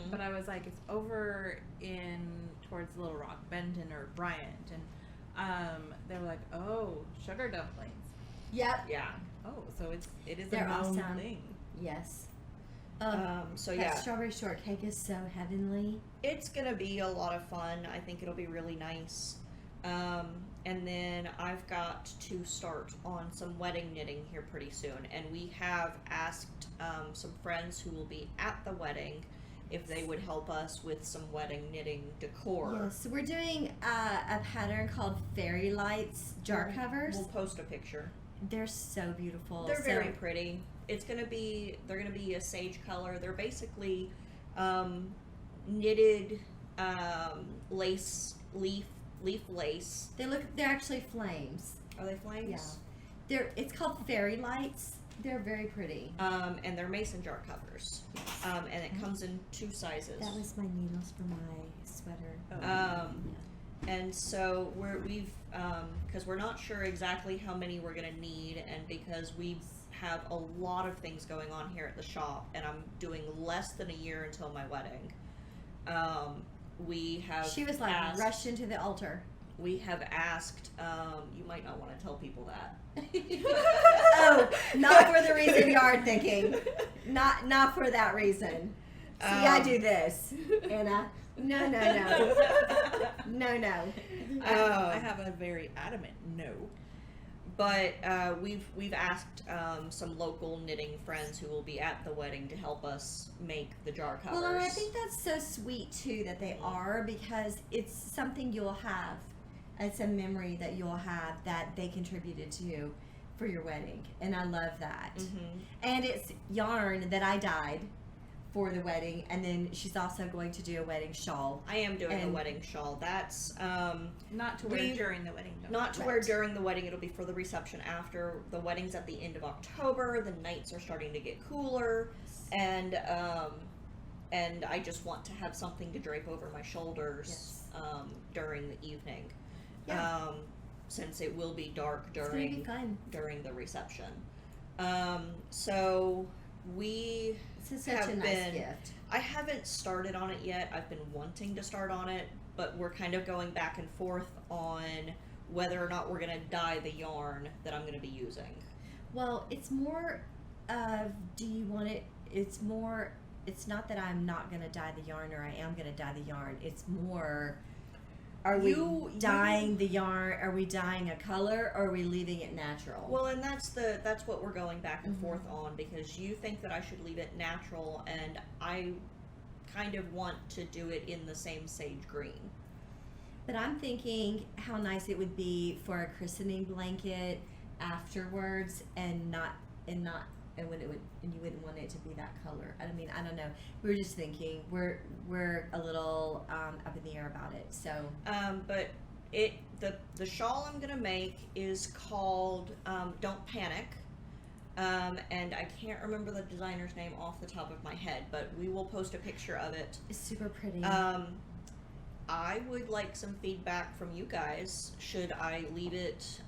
but I was like, it's over in towards Little Rock, Benton or Bryant, and they were like, oh, sugar dumplings. Yep. Yeah. Oh, so it is They're a known awesome. thing. Yes. So that yeah, strawberry shortcake is so heavenly. it's gonna be a lot of fun. I think it'll be really nice. And then I've got to start on some wedding knitting here pretty soon, and we have asked some friends who will be at the wedding if they would help us with some wedding knitting decor. Yes, we're doing a pattern called Fairy Lights jar covers. We'll post a picture. They're so beautiful. They're So- very pretty. They're gonna be a sage color. They're basically knitted leaf lace. They're actually flames. Are they flames? Yeah. It's called Fairy Lights. They're very pretty. And they're mason jar covers. And it comes in 2 sizes. That was my needles for my sweater. Oh. And so we've because we're not sure exactly how many we're gonna need, and because we have a lot of things going on here at the shop, and I'm doing less than a year until my wedding. We have. She was like asked, rushed into the altar. We have asked. You might not want to tell people that. Oh, not for the reason you are thinking. Not for that reason. See, I do this, Anna. No. I have a very adamant no. But we've asked some local knitting friends who will be at the wedding to help us make the jar covers. Well, and I think that's so sweet too that they are, because it's something you'll have. It's a memory that you'll have that they contributed to for your wedding, and I love that. And it's yarn that I dyed for the wedding, and then she's also going to do a wedding shawl. I am doing a And- wedding shawl. That's Not to wear during the wedding. Though. not to Right. wear during the wedding. It'll be for the reception after. The wedding's at the end of October. The nights are starting to get cooler, and I just want to have something to drape over my shoulders Yes. during the evening. Yeah. Since it will be dark It's gonna be fun. during the reception. So we This is such a have nice been- gift. I haven't started on it yet. I've been wanting to start on it, but we're kind of going back and forth on whether or not we're going to dye the yarn that I'm going to be using. Well, it's more of, do you want it? It's more. It's not that I'm not going to dye the yarn, or I am going to dye the yarn. It's more. Are we dyeing the yarn? Are we dyeing a color, or are we leaving it natural? Well, and that's what we're going back and forth on, because you think that I should leave it natural, and I kind of want to do it in the same sage green. But I'm thinking how nice it would be for a christening blanket afterwards, and when it would, and you wouldn't want it to be that color. I mean, I don't know. We were just thinking we're a little up in the air about it. So but the shawl I'm gonna make is called Don't Panic. And I can't remember the designer's name off the top of my head, but we will post a picture of it. it's super pretty. I would like some feedback from you guys. Should I leave it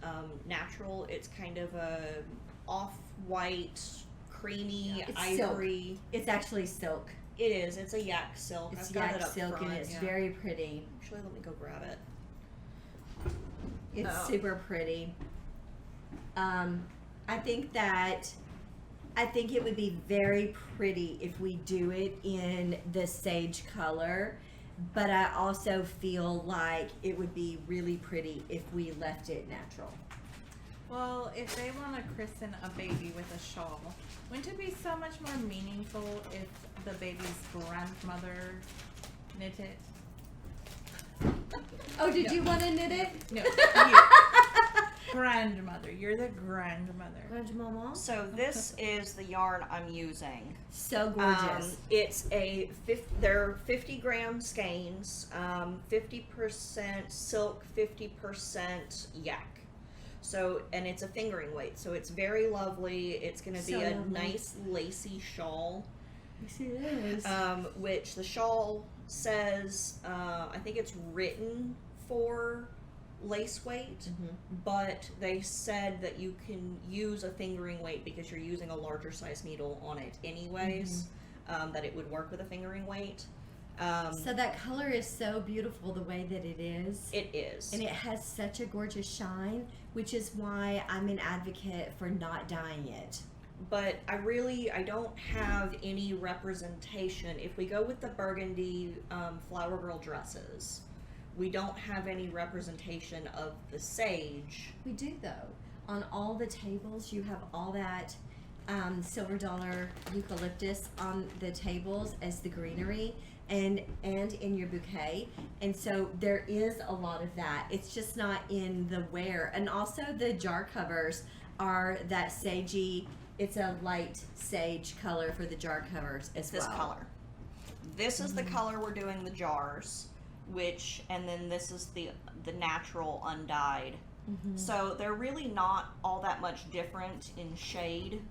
natural? It's kind of a off-white, creamy, It's ivory. silk. It's actually silk. It is. It's a yak silk. It's I've got yak it up silk, front. and it's Yeah. very pretty. Actually, let me go grab it. It's Oh. super pretty. I think it would be very pretty if we do it in the sage color, but I also feel like it would be really pretty if we left it natural. Well, if they want to christen a baby with a shawl, wouldn't it be so much more meaningful if the baby's grandmother knit it? Oh, did you want to knit it? No, you. Grandmother. You're the grandmother. Grandmama? So this is the yarn I'm using. So gorgeous. It's they're 50 gram skeins, 50% silk, 50% yak. So, and it's a fingering weight, so it's very lovely. It's going to be So a lovely. nice lacy shawl, Yes, it is. which the shawl says, I think it's written for lace weight, Mhm. but they said that you can use a fingering weight because you're using a larger size needle on it anyways, that it would work with a fingering weight. So that color is so beautiful the way that it is. It is. And it has such a gorgeous shine, which is why I'm an advocate for not dyeing it. But I don't have any representation. If we go with the burgundy flower girl dresses, we don't have any representation of the sage. We do though. On all the tables, you have all that silver dollar eucalyptus on the tables as the greenery, and in your bouquet. And so there is a lot of that. It's just not in the wear. And also the jar covers are that sagey. It's a light sage color for the jar covers as This well. color. This is the color we're doing the jars, and then this is the natural undyed. So they're really not all that much different in shade.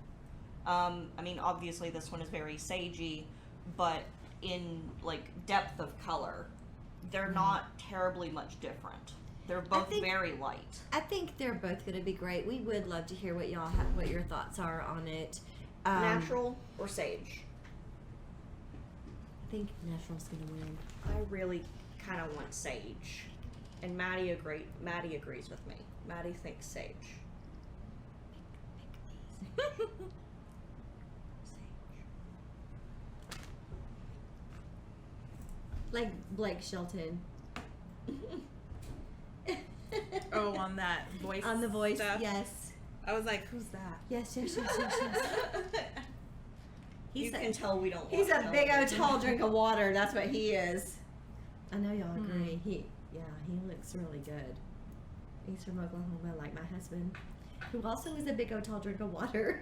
I mean, obviously this one is very sagey, but in like depth of color, they're not terribly much different. They're both think- very light. I think they're both going to be great. We would love to hear what what your thoughts are on it. Natural or sage? I think natural's going to win. I really kind of want sage, and Maddie agrees with me. Maddie thinks sage. Like Blake Shelton. Oh, on that voice. On the voice, stuff. yes. I was like, who's that? Yes. You He's can tell we don't. He's watch a big old television. tall drink of water. That's what he is. I know y'all agree. He looks really good. He's from Oklahoma, like my husband, who also is a big old tall drink of water.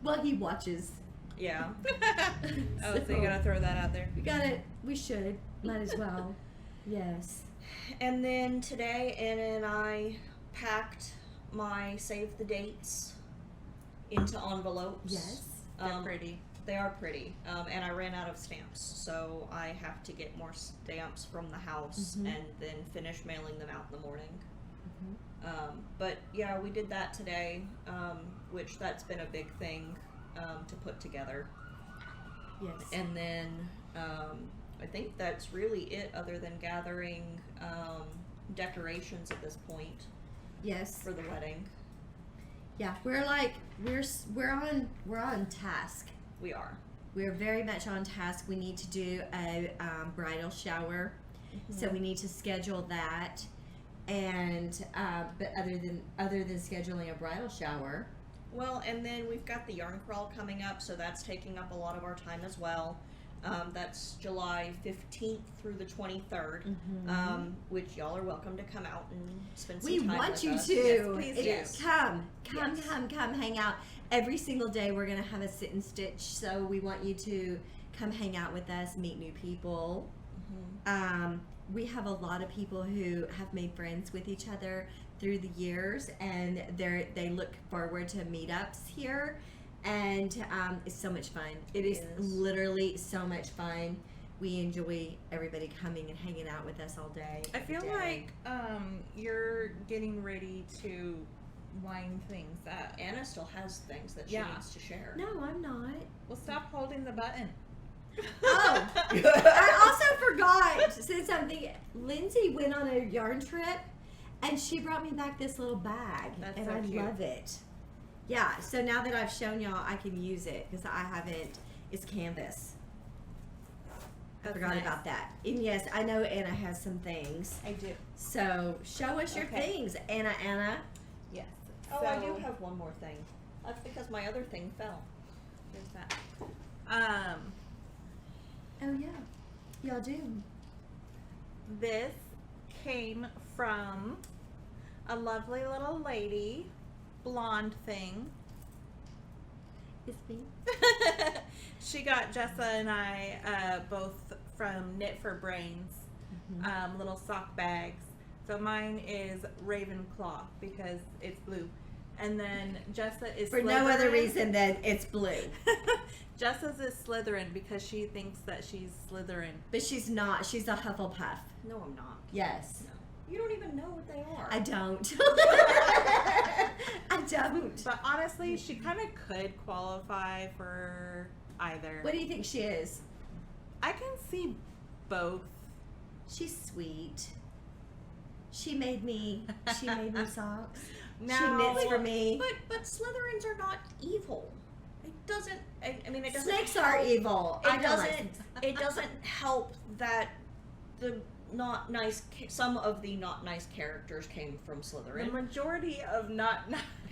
Well, he watches. Yeah. Oh, so you gotta throw that out there. We got it. We should. Might as well. Yes. And then today, Anna and I packed my save the dates into envelopes. Yes. They're pretty. They are pretty. And I ran out of stamps, so I have to get more stamps from the house and then finish mailing them out in the morning. But yeah, we did that today, which that's been a big thing to put together. Yes. And then I think that's really it, other than gathering decorations at this point Yes. for the wedding. Yeah. We're on task. We are. We're very much on task. We need to do a bridal shower, so we need to schedule that. And but other than scheduling a bridal shower, Well, and then we've got the yarn crawl coming up, so that's taking up a lot of our time as well. That's July 15th through the 23rd, which y'all are welcome to come out and spend some We time want with you us. to. Yes, please do. Yes. Come, Yes. hang out. Every single day we're going to have a sit and stitch, so we want you to come hang out with us, meet new people. We have a lot of people who have made friends with each other through the years, and they look forward to meetups here, and it's so much fun. It is literally so much fun. We enjoy everybody coming and hanging out with us all day. I feel like you're getting ready to wind things up. Anna still has things that she needs to share. No, I'm not. Well, stop holding the button. Oh, I also forgot to say something. Lindsay went on a yarn trip, and she brought me back this little bag, That's and so I cute. love it. Yeah, so now that I've shown y'all, I can use it because I haven't. It's canvas. I forgot about that. And yes, I know Anna has some things. I do. So show us your things, Anna. Yes. Oh, so, I do have one more thing. That's because my other thing fell. There's that. Oh yeah, y'all do. This came from a lovely little lady, blonde thing. It's me. She got Jessa and I both from Knit for Brains, little sock bags. So mine is Ravenclaw because it's blue. And then Jessa is For no other Slytherin. reason than it's blue. Jessa's is Slytherin because she thinks that she's Slytherin. But she's not. She's a Hufflepuff. No, I'm not. Yes. No. You don't even know what they are. I don't. I don't. But honestly, she kind of could qualify for either. What do you think she is? I can see both. She's sweet. She made me socks. She No. knits for me. But Slytherins are not evil. It doesn't. I mean, it doesn't. Snakes help. are evil. I It don't doesn't. like It doesn't help that the not nice. Some of the not nice characters came from The Slytherin. majority of not.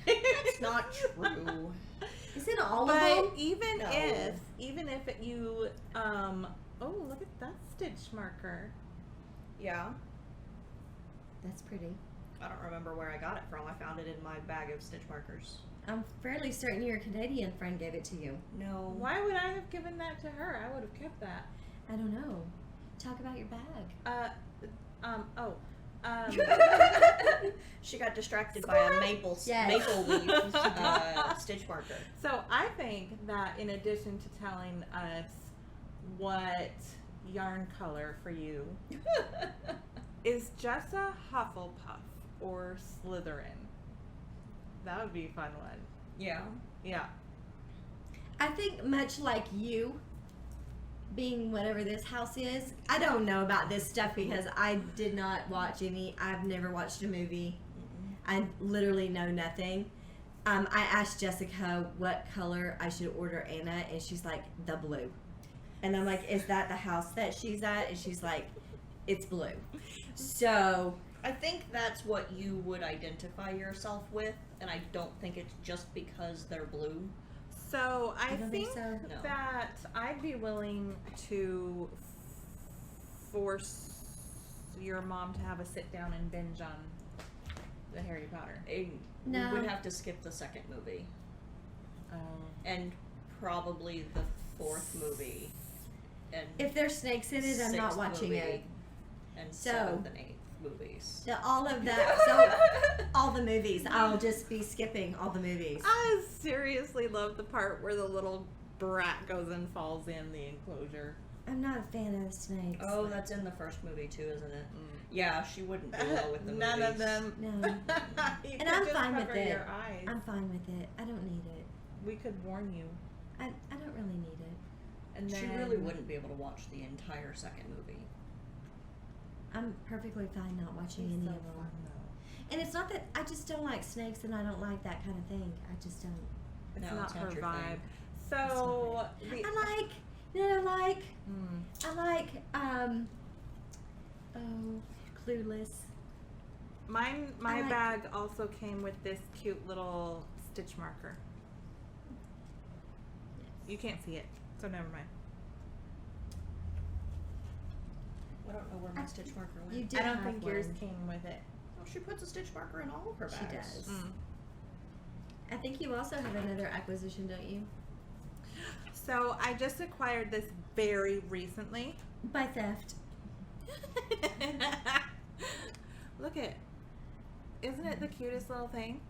It's not true. Is it all of But them? even No. if you oh, look at that stitch marker. Yeah. That's pretty. I don't remember where I got it from. I found it in my bag of stitch markers. I'm fairly certain your Canadian friend gave it to you. No. Why would I have given that to her? I would have kept that. I don't know. Talk about your bag. She got distracted by a maple Yes. maple leaf stitch marker. So I think that in addition to telling us what yarn color for you, is Jessa Hufflepuff or Slytherin? That would be a fun one. Yeah. Yeah. I think much like you, being whatever this house is, I don't know about this stuff because I did not watch any. I've never watched a movie. I literally know nothing. I asked Jessica what color I should order Anna, and she's like, the blue. And I'm like, is that the house that she's at? And she's like, it's blue. So I think that's what you would identify yourself with, and I don't think it's just because they're blue. So I don't think think so. No. that I'd be willing to force your mom to have a sit down and binge on the Harry Potter. No. We would have to skip the second movie, and probably the fourth movie, and if there's snakes in it, I'm not sixth watching movie, it. and So- 7th and 8th movies. All of that. So all the movies. I'll just be skipping all the movies. I seriously love the part where the little brat goes and falls in the enclosure. I'm not a fan of snakes. Oh, that's in the first movie too, isn't it? Yeah, she wouldn't do well with the None movies. of them. No. You And could I'm just fine with cover it. your eyes. I'm fine with it. I don't need it. We could warn you. I don't really need it. And She then really wouldn't be able to watch the entire second movie. I'm perfectly fine not watching She's any so of them. fun, though. And it's not that I just don't like snakes and I don't like that kind of thing. I just don't. It's No, not it's her not your vibe. thing. So I like, you know what I like? Mm. I like, Clueless. My I like- bag also came with this cute little stitch marker. You can't see it, so never mind. I don't know where my stitch marker went. You did I don't have think yours one. came with it. Oh, she puts a stitch marker in all of her bags. She does. Mm. I think you also have another acquisition, don't you? So I just acquired this very recently. By theft. Look it. Isn't it the cutest little thing?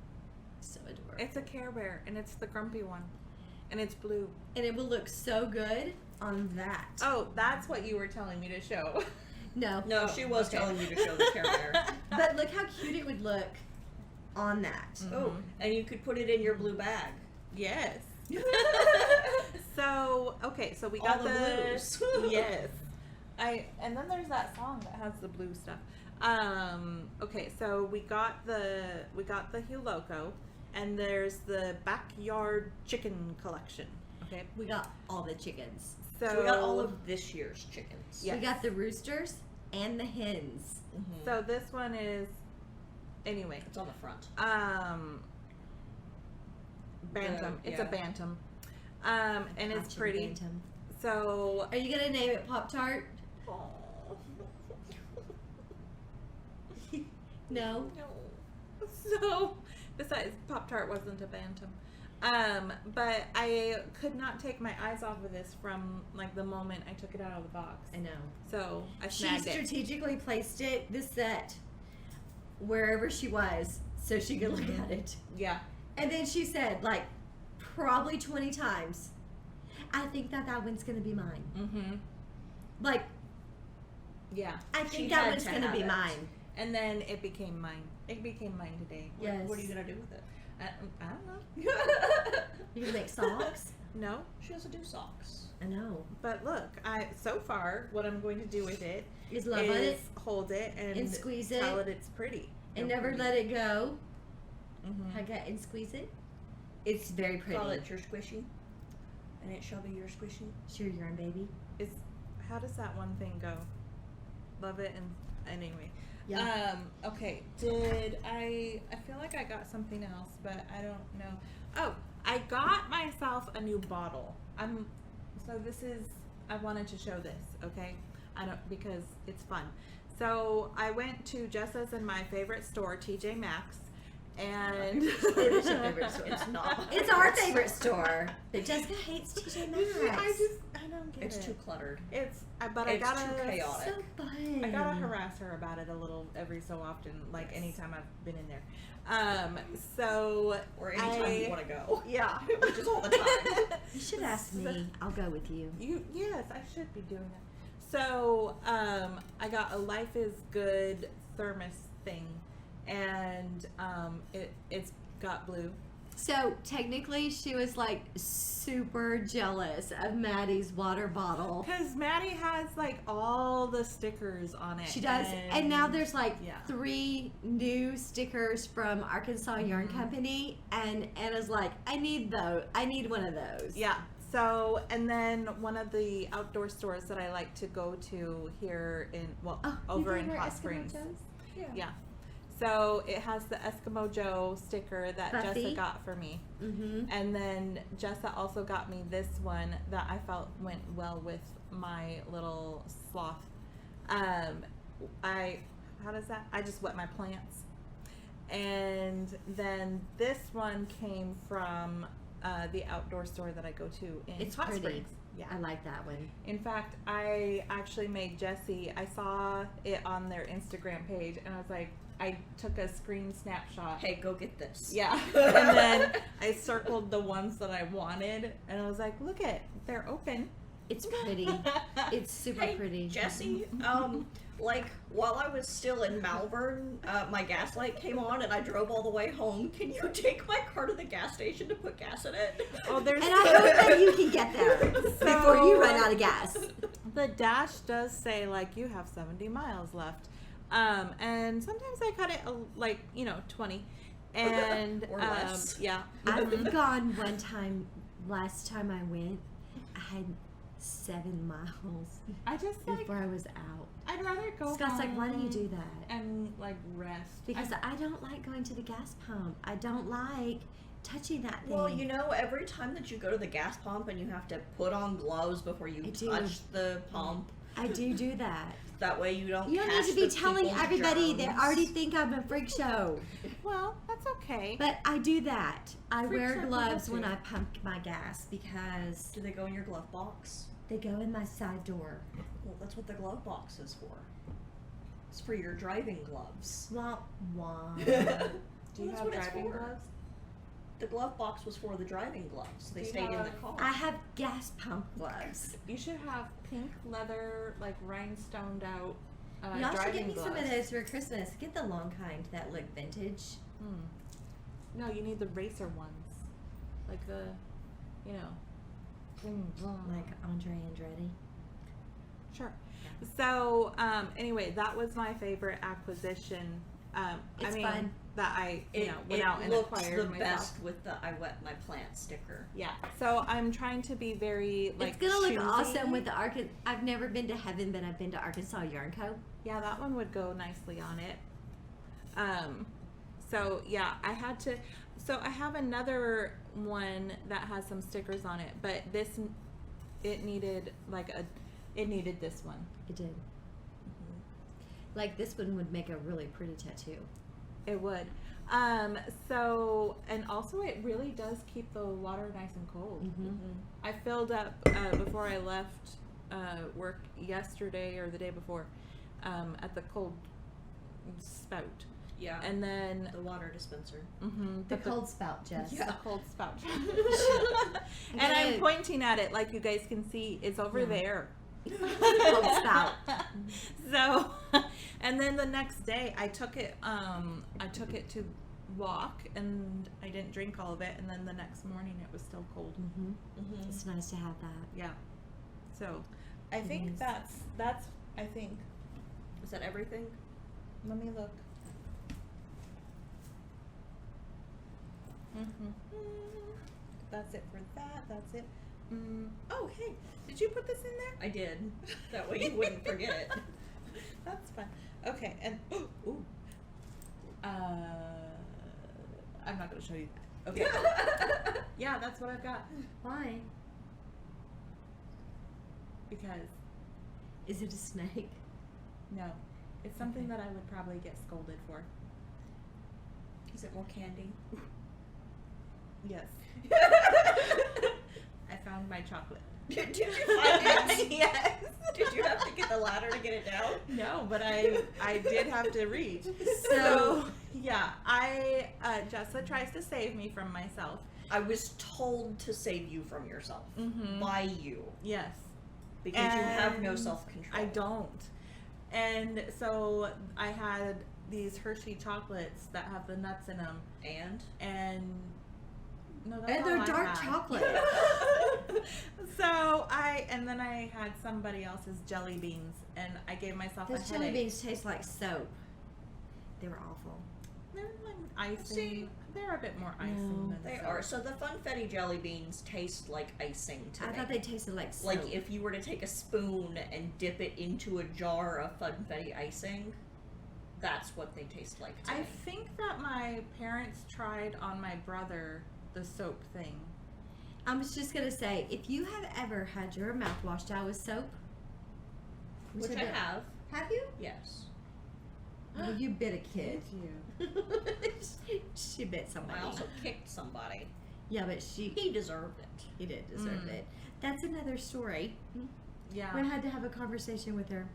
So adorable. It's a Care Bear, and it's the grumpy one. And it's blue. And it will look so good on that. Oh, that's what you were telling me to show. No. No, she was okay. telling you to show the Care Bear. But look how cute it would look on that. Oh, and you could put it in your blue bag. Yes. So, okay, so we All got the blues. Yes. And then there's that song that has the blue stuff. Okay, so we got the Hue Loco, and there's the Backyard Chicken Collection. Okay. We got all the chickens. So we got all of this year's chickens. Yes. We got the roosters and the hens. Mhm. So this one is, anyway, It's on the front. bantam. It's a yeah. bantam. And it's Gotcha, pretty. Bantam. So Are you gonna name it Pop Tart? No. So, besides, Pop-Tart wasn't a bantam. But I could not take my eyes off of this from, like, the moment I took it out of the box. I know. So, I She snagged it. strategically placed it, this set, wherever she was, so she could look at it. Yeah. And then she said, like, probably 20 times, I think that one's gonna be mine. Mm-hmm. Like, Yeah. I She think that had one's to gonna have be it. mine. And then it became mine. It became mine today. Yes. What are you gonna do with it? I don't know. You gonna make socks? No. She doesn't do socks. I know. But look, so far, what I'm going to do with it Is love is on it hold it and squeeze it tell it it's pretty. and never let it go. Mm-hmm. Hug it and squeeze it. It's very pretty. Call it your squishy. And it shall be your squishy. Sure, yarn baby. How does that one thing go? Love it and anyway. Yeah. Okay. Did I feel like I got something else, but I don't know. Oh, I got myself a new bottle. I wanted to show this, okay? Because it's fun. So I went to Jessa's and my favorite store, TJ Maxx, and It is your favorite store. It's not. It's our favorite store. But Jessica hates TJ Maxx. I don't get It's it. too cluttered. But I It's gotta too chaotic. So fun. I gotta harass her about it a little every so often, like Yes. anytime I've been in there. So Or anytime you want to go. yeah, Which is all the time. You should ask me. I'll go with you. Yes, I should be doing it. So I got a Life is Good thermos thing, and it's got blue. So technically, she was like super jealous of Maddie's water bottle. Because Maddie has like all the stickers on it. She does, and now there's like yeah. 3 new stickers from Arkansas Yarn Company, and Anna's like, I need one of those. Yeah. So, and then one of the outdoor stores that I like to go to here over in Hot Springs. Yeah. So it has the Eskimo Joe sticker that Buffy. Jessa got for me. Mm-hmm. And then Jessa also got me this one that I felt went well with my little sloth. How does that? I just wet my plants. And then this one came from the outdoor store that I go to in It's Hot pretty. Springs. Yeah. I like that one. In fact, I actually made Jessie, I saw it on their Instagram page, and I was like, I took a screen snapshot. Hey, go get this. Yeah. And then I circled the ones that I wanted, and I was like, look they're open. It's pretty. It's super Hey, pretty. Jessie, like, while I was still in Malvern, my gas light came on and I drove all the way home. Can you take my car to the gas station to put gas in it? Oh, there's And I hope that you can get there before you run out of gas. the dash does say, like, you have 70 miles left. And sometimes I cut it, 20. And, Or less. yeah. I've gone one time, last time I went, I had 7 miles I just, like, before I was out. I'd rather go Scott's like, why do you home do that? and, like, rest. Because I don't like going to the gas pump. I don't like touching that thing. Well, every time that you go to the gas pump and you have to put on gloves before you I do. touch the pump, I do that. That way you don't. You don't need to be telling everybody they already think I'm a freak show. Well, that's okay. But I do that. I Freak wear show gloves people when do. I pump my gas because Do they go in your glove box? they go in my side door. Well, that's what the glove box is for. It's for your driving gloves. Womp womp. Do you Well, that's have what it's driving for. gloves? The glove box was for the driving gloves. They Do you stayed in the have- car. I have gas pump gloves. You should have pink leather, like rhinestoned out You all should driving get me gloves. some of those for Christmas. Get the long kind that look vintage. No, you need the racer ones, like the, you know, vroom, vroom. Like Andre Andretti. Sure. So, anyway, that was my favorite acquisition. It's I mean, fun. that I, it went out and looks acquired the myself. best with the "I wet my plant" sticker. Yeah. So I'm trying to be very like. It's gonna look choosy. awesome with the Arkansas. I've never been to Heaven, but I've been to Arkansas Yarn Co. Yeah, that one would go nicely on it. So yeah, I had to. So I have another one that has some stickers on it, but it needed it needed this one. It did. Like this one would make a really pretty tattoo. It would. So, and also it really does keep the water nice and cold. I filled up before I left work yesterday or the day before at the cold spout. Yeah. And then the water dispenser. The cold spout, Jess. the cold spout. And Yeah. I'm pointing at it like you guys can see. It's over there. Cold spout. So, and then the next day I took it to walk and I didn't drink all of it, and then the next morning it was still cold. It's nice to have that. Yeah. So I It think is. that's I think, Is that everything? let me look. That's it for that. That's it. Oh, hey, did you put this in there? I did. That way you wouldn't forget it. That's fine. Okay, and ooh, I'm not gonna show you that. Okay. Yeah, that's what I've got. Why? Because Is it a snake? no, it's something that I would probably get scolded for. Is it more candy? Yes. I found my chocolate. Did you find it? Yes. Did you have to get the ladder to get it down? No, but I did have to reach. So- yeah, Jessa tries to save me from myself. I was told to save you from yourself Mhm. by you Yes. because you have no And self-control. I don't. And so I had these Hershey chocolates that have the nuts in them, And no, that's And all they're I dark had. chocolate. So and then I had somebody else's jelly beans, and I gave myself Those a jelly headache. beans taste like soap. They were awful. They're like icing. See? They're a bit more icing No. than they soap. are. So the Funfetti jelly beans taste like icing to I me. thought they tasted like soap. Like if you were to take a spoon and dip it into a jar of Funfetti icing, that's what they taste like to I me. think that my parents tried on my brother the soap thing. I was just gonna say, if you have ever had your mouth washed out with soap, Which I have. Have you? Yes. Well, you bit a kid. You. She bit somebody. I also kicked somebody. Yeah, but He deserved it. he did deserve it. That's another story. Yeah. We had to have a conversation with her.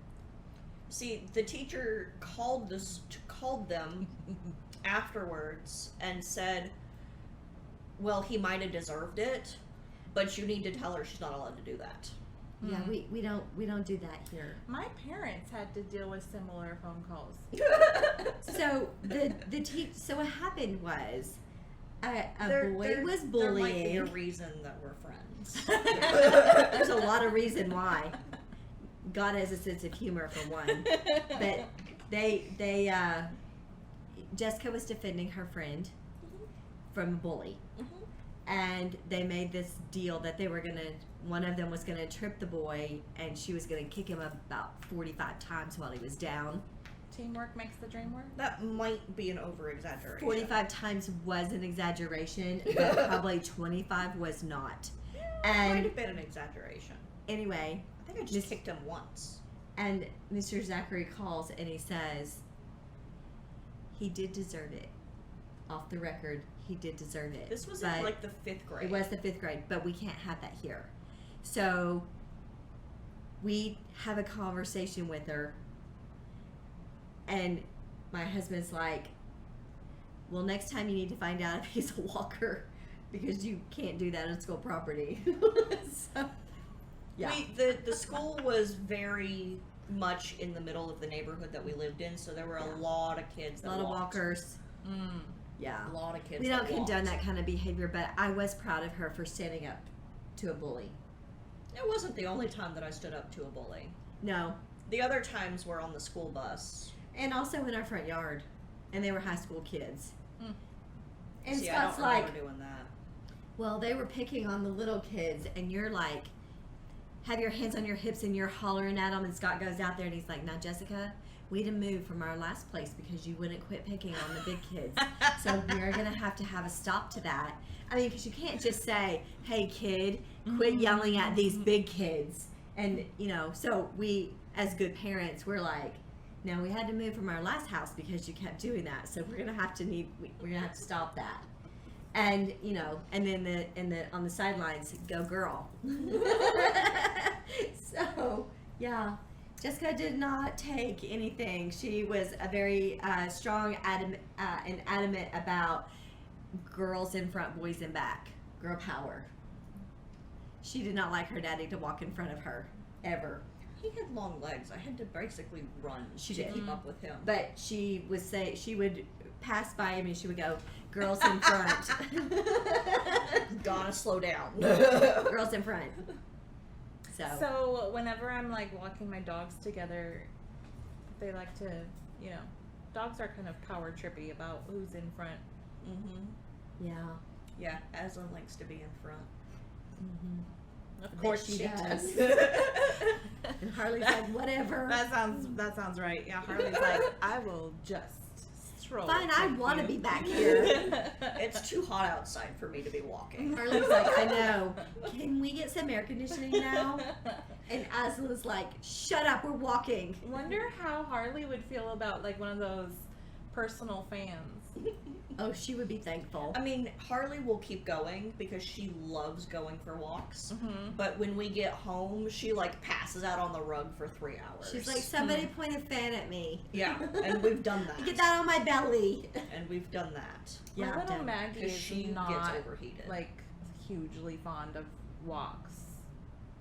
See, the teacher called them afterwards and said, "Well, he might have deserved it, but you need to tell her she's not allowed to do that." Yeah, Mhm. we don't do that here. My parents had to deal with similar phone calls. So so what happened was a boy was There might be a bullying. reason that we're friends. There's a lot of reason why. God has a sense of humor for one, but Jessica was defending her friend from a bully, and they made this deal that one of them was gonna trip the boy, and she was gonna kick him about 45 times while he was down. Teamwork makes the dream work. That might be an over-exaggeration. 45 times was an exaggeration, but probably 25 was not. Might And have been an exaggeration. anyway, I think I just Miss- kicked him once. And Mr. Zachary calls and he says, he did deserve it. Off the record, he did deserve it. This was in like the 5th grade. It was the 5th grade, but we can't have that here. So we have a conversation with her, and my husband's like, well, next time you need to find out if he's a walker, because you can't do that on school property. So, yeah. The school was very much in the middle of the neighborhood that we lived in, so there were a lot of kids that A lot walked. of walkers. Yeah. A lot of kids We that don't condone walked. that kind of behavior, but I was proud of her for standing up to a bully. It wasn't the only time that I stood up to a bully. No. The other times were on the school bus. And also in our front yard. And they were high school kids. And See, I Scott's don't like, remember doing that. well, they were picking on the little kids, and you're like, have your hands on your hips, and you're hollering at them, and Scott goes out there, and he's like, now, Jessica, we had to move from our last place because you wouldn't quit picking on the big kids. So we're going to have a stop to that. I mean, because you can't just say, hey, kid, quit yelling at these big kids. And, you know, so we, as good parents, we're like, no, we had to move from our last house because you kept doing that. So we're going to have to stop that. And, you know, and then on the sidelines, go girl. So, yeah. Jessica did not take anything. She was a very strong and adamant about girls in front, boys in back. Girl power. She did not like her daddy to walk in front of her, ever. He had long legs. I had to basically run She to did. keep up with him. But she would pass by him and she would go, girls in front. Gotta slow down. Girls in front. So whenever I'm like walking my dogs together, they like to, you know, dogs are kind of power trippy about who's in front. Yeah. Yeah, Aslan likes to be in front. Of course she she does. does. And Harley's like, whatever. That sounds right. Yeah, Harley's like, I will just stroll. Fine, I with want to you." be back here. It's too hot outside for me to be walking. Harley's like, I know. Can we get some air conditioning now? And Aslan's like, shut up, we're walking. Wonder how Harley would feel about like one of those personal fans. Oh, she would be thankful. I mean, Harley will keep going because she loves going for walks. Mm-hmm. But when we get home, she like passes out on the rug for 3 hours. She's like, somebody point a fan at me. yeah, and we've done that. Get that on my belly. And we've done that My little done. Maggie because is she not gets overheated. like hugely fond of walks.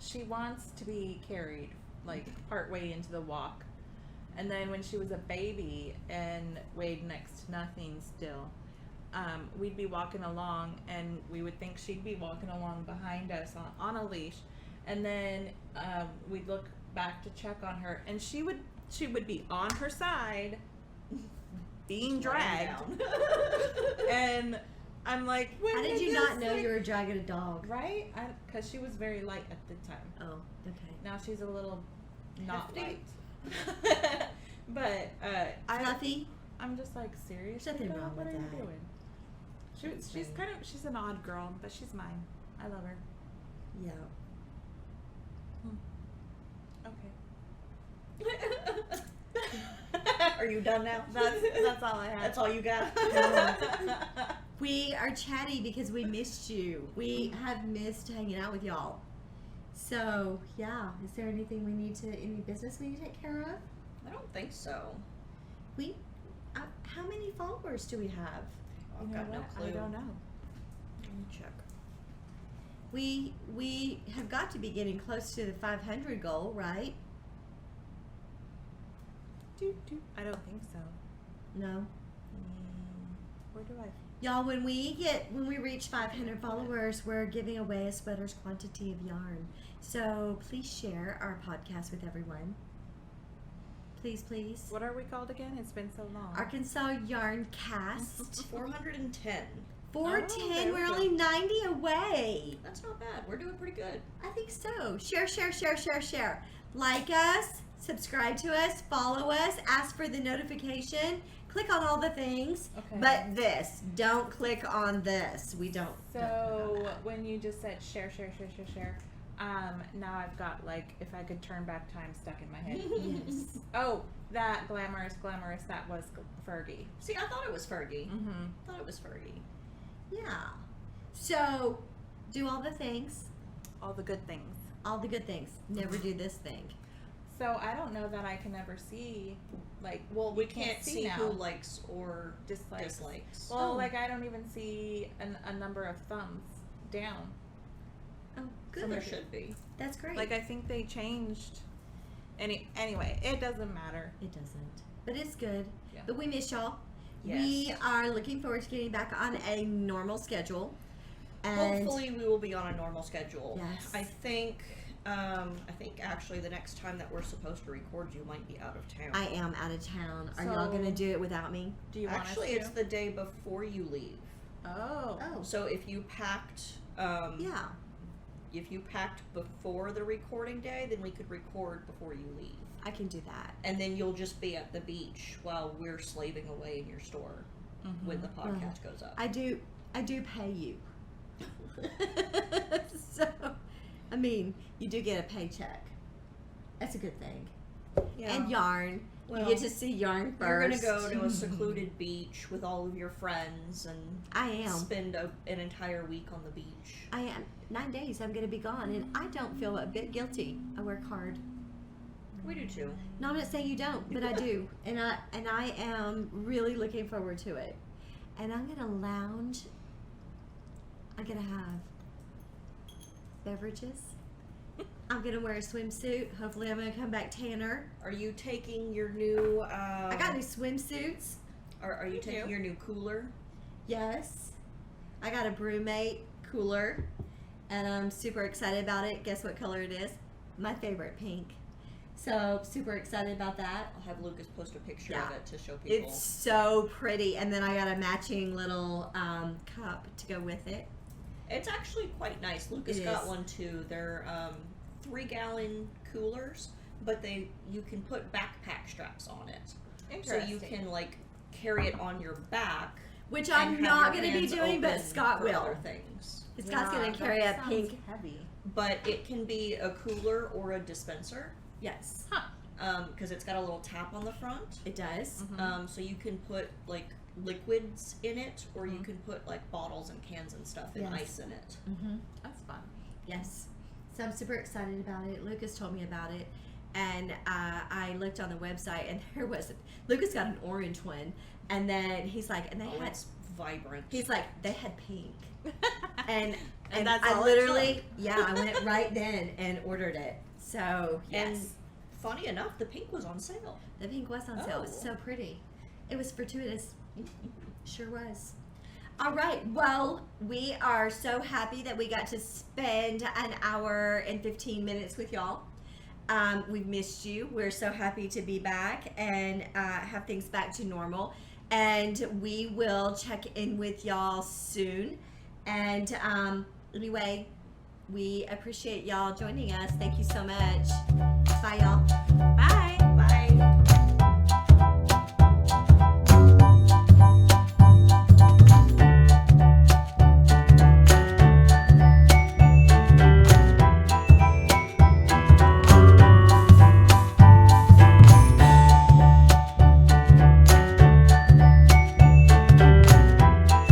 She wants to be carried like partway into the walk. And then when she was a baby and weighed next to nothing still, we'd be walking along and we would think she'd be walking along behind us on a leash. And then we'd look back to check on her and she would be on her side being dragged. Down. And I'm like, when How did you not know like, you were dragging a dog? right? Because she was very light at the time. Oh, okay. Now she's a little not Hefty. light. But Fluffy? I'm just like, seriously, There's nothing Dad? wrong What with are that. you doing? That's She's funny. she's an odd girl, but she's mine. I love her. Yeah. Okay. Are you done now? That's all I have. That's all you got? We are chatty because we missed you. We have missed hanging out with y'all. So, yeah. Is there any business we need to take care of? I don't think so. How many followers do we have? I've You know got no what? clue. I don't know. Let me check. We have got to be getting close to the 500 goal, right? I don't think so. No. Where do I? Y'all, when we reach 500 followers, we're giving away a sweater's quantity of yarn. So please share our podcast with everyone. Please, please. What are we called again? It's been so long. ArkansasYarnCast. 410. 410. there we We're go. only 90 away. That's not bad. We're doing pretty good. I think so. Share. Like us, subscribe to us, follow us, ask for the notification, click on all the things. Okay. But this, don't click on this. We don't. So when you just said share, Now I've got, like, if I could turn back time stuck in my head. Yes. Oh, that glamorous, that was Fergie. See, I thought it was Fergie. Mm-hmm. I thought it was Fergie. Yeah. So, do all the things. All the good things. All the good things. Never do this thing. So I don't know that I can ever see, like, well, We can't see now. who likes or Dislikes. dislikes. Well, Oh. like, I don't even see a number of thumbs down. Oh, Good. good. There should be. That's great. Like, I think they changed. Anyway, it doesn't matter. It doesn't. But it's good. Yeah. But we miss y'all. Yes. We are looking forward to getting back on a normal schedule. And Hopefully we will be on a normal schedule. Yes. I think actually the next time that we're supposed to record, you might be out of town. I am out of town. Are y'all So- going to do it without me? Do you want Actually, us it's to? the day before you leave. Oh. So if you packed, Yeah. if you packed before the recording day, then we could record before you leave. I can do that. And then you'll just be at the beach while we're slaving away in your store Mhm. when the podcast goes up. I do pay you. So, I mean, you do get a paycheck. That's a good thing. Yeah. And yarn. Well, you get to see yarn first. You're gonna go to a secluded beach with all of your friends and I am. spend an entire week on the beach. I am. 9 days I'm going to be gone, and I don't feel a bit guilty. I work hard. We do too. No, I'm not saying you don't, but I do, and I am really looking forward to it. And I'm gonna lounge. I'm gonna have beverages. I'm gonna wear a swimsuit. Hopefully, I'm gonna come back tanner. Are you taking your new? I got new swimsuits. Are you taking too. your new cooler? Yes, I got a Brewmate cooler, and I'm super excited about it. Guess what color it is? My favorite, pink. So super excited about that. I'll have Lucas post a picture Yeah. of it to show people. It's so pretty, and then I got a matching little cup to go with it. It's actually quite nice. Lucas It got is. one too. They're 3-gallon coolers, but you can put backpack straps on it, so Interesting. you can like carry it on your back. Which and I'm have not your going to be hands doing, but open Scott for will. other things. Scott's going Yeah, to carry that a sounds pink. heavy. But it can be a cooler or a dispenser, Yes, because it's got a little tap on the front. it does. Mhm. So you can put like liquids in it, or you Mhm. can put like bottles and cans and stuff and Yes. ice in it. Mm-hmm. That's fun. Yes. So I'm super excited about it. Lucas told me about it, and I looked on the website, and there was Lucas got an orange one, and then he's like, and they Oh, had. it's vibrant. He's like, they had pink, and that's I all it literally, yeah, I went right then and ordered it. So yes, And funny enough, the pink was on sale. the pink was on sale. It was Oh. so pretty. It was fortuitous. Sure was. All right. Well, we are so happy that we got to spend an hour and 15 minutes with y'all. We've missed you. We're so happy to be back and have things back to normal. And we will check in with y'all soon. And anyway, we appreciate y'all joining us. Thank you so much. Bye, y'all. Bye.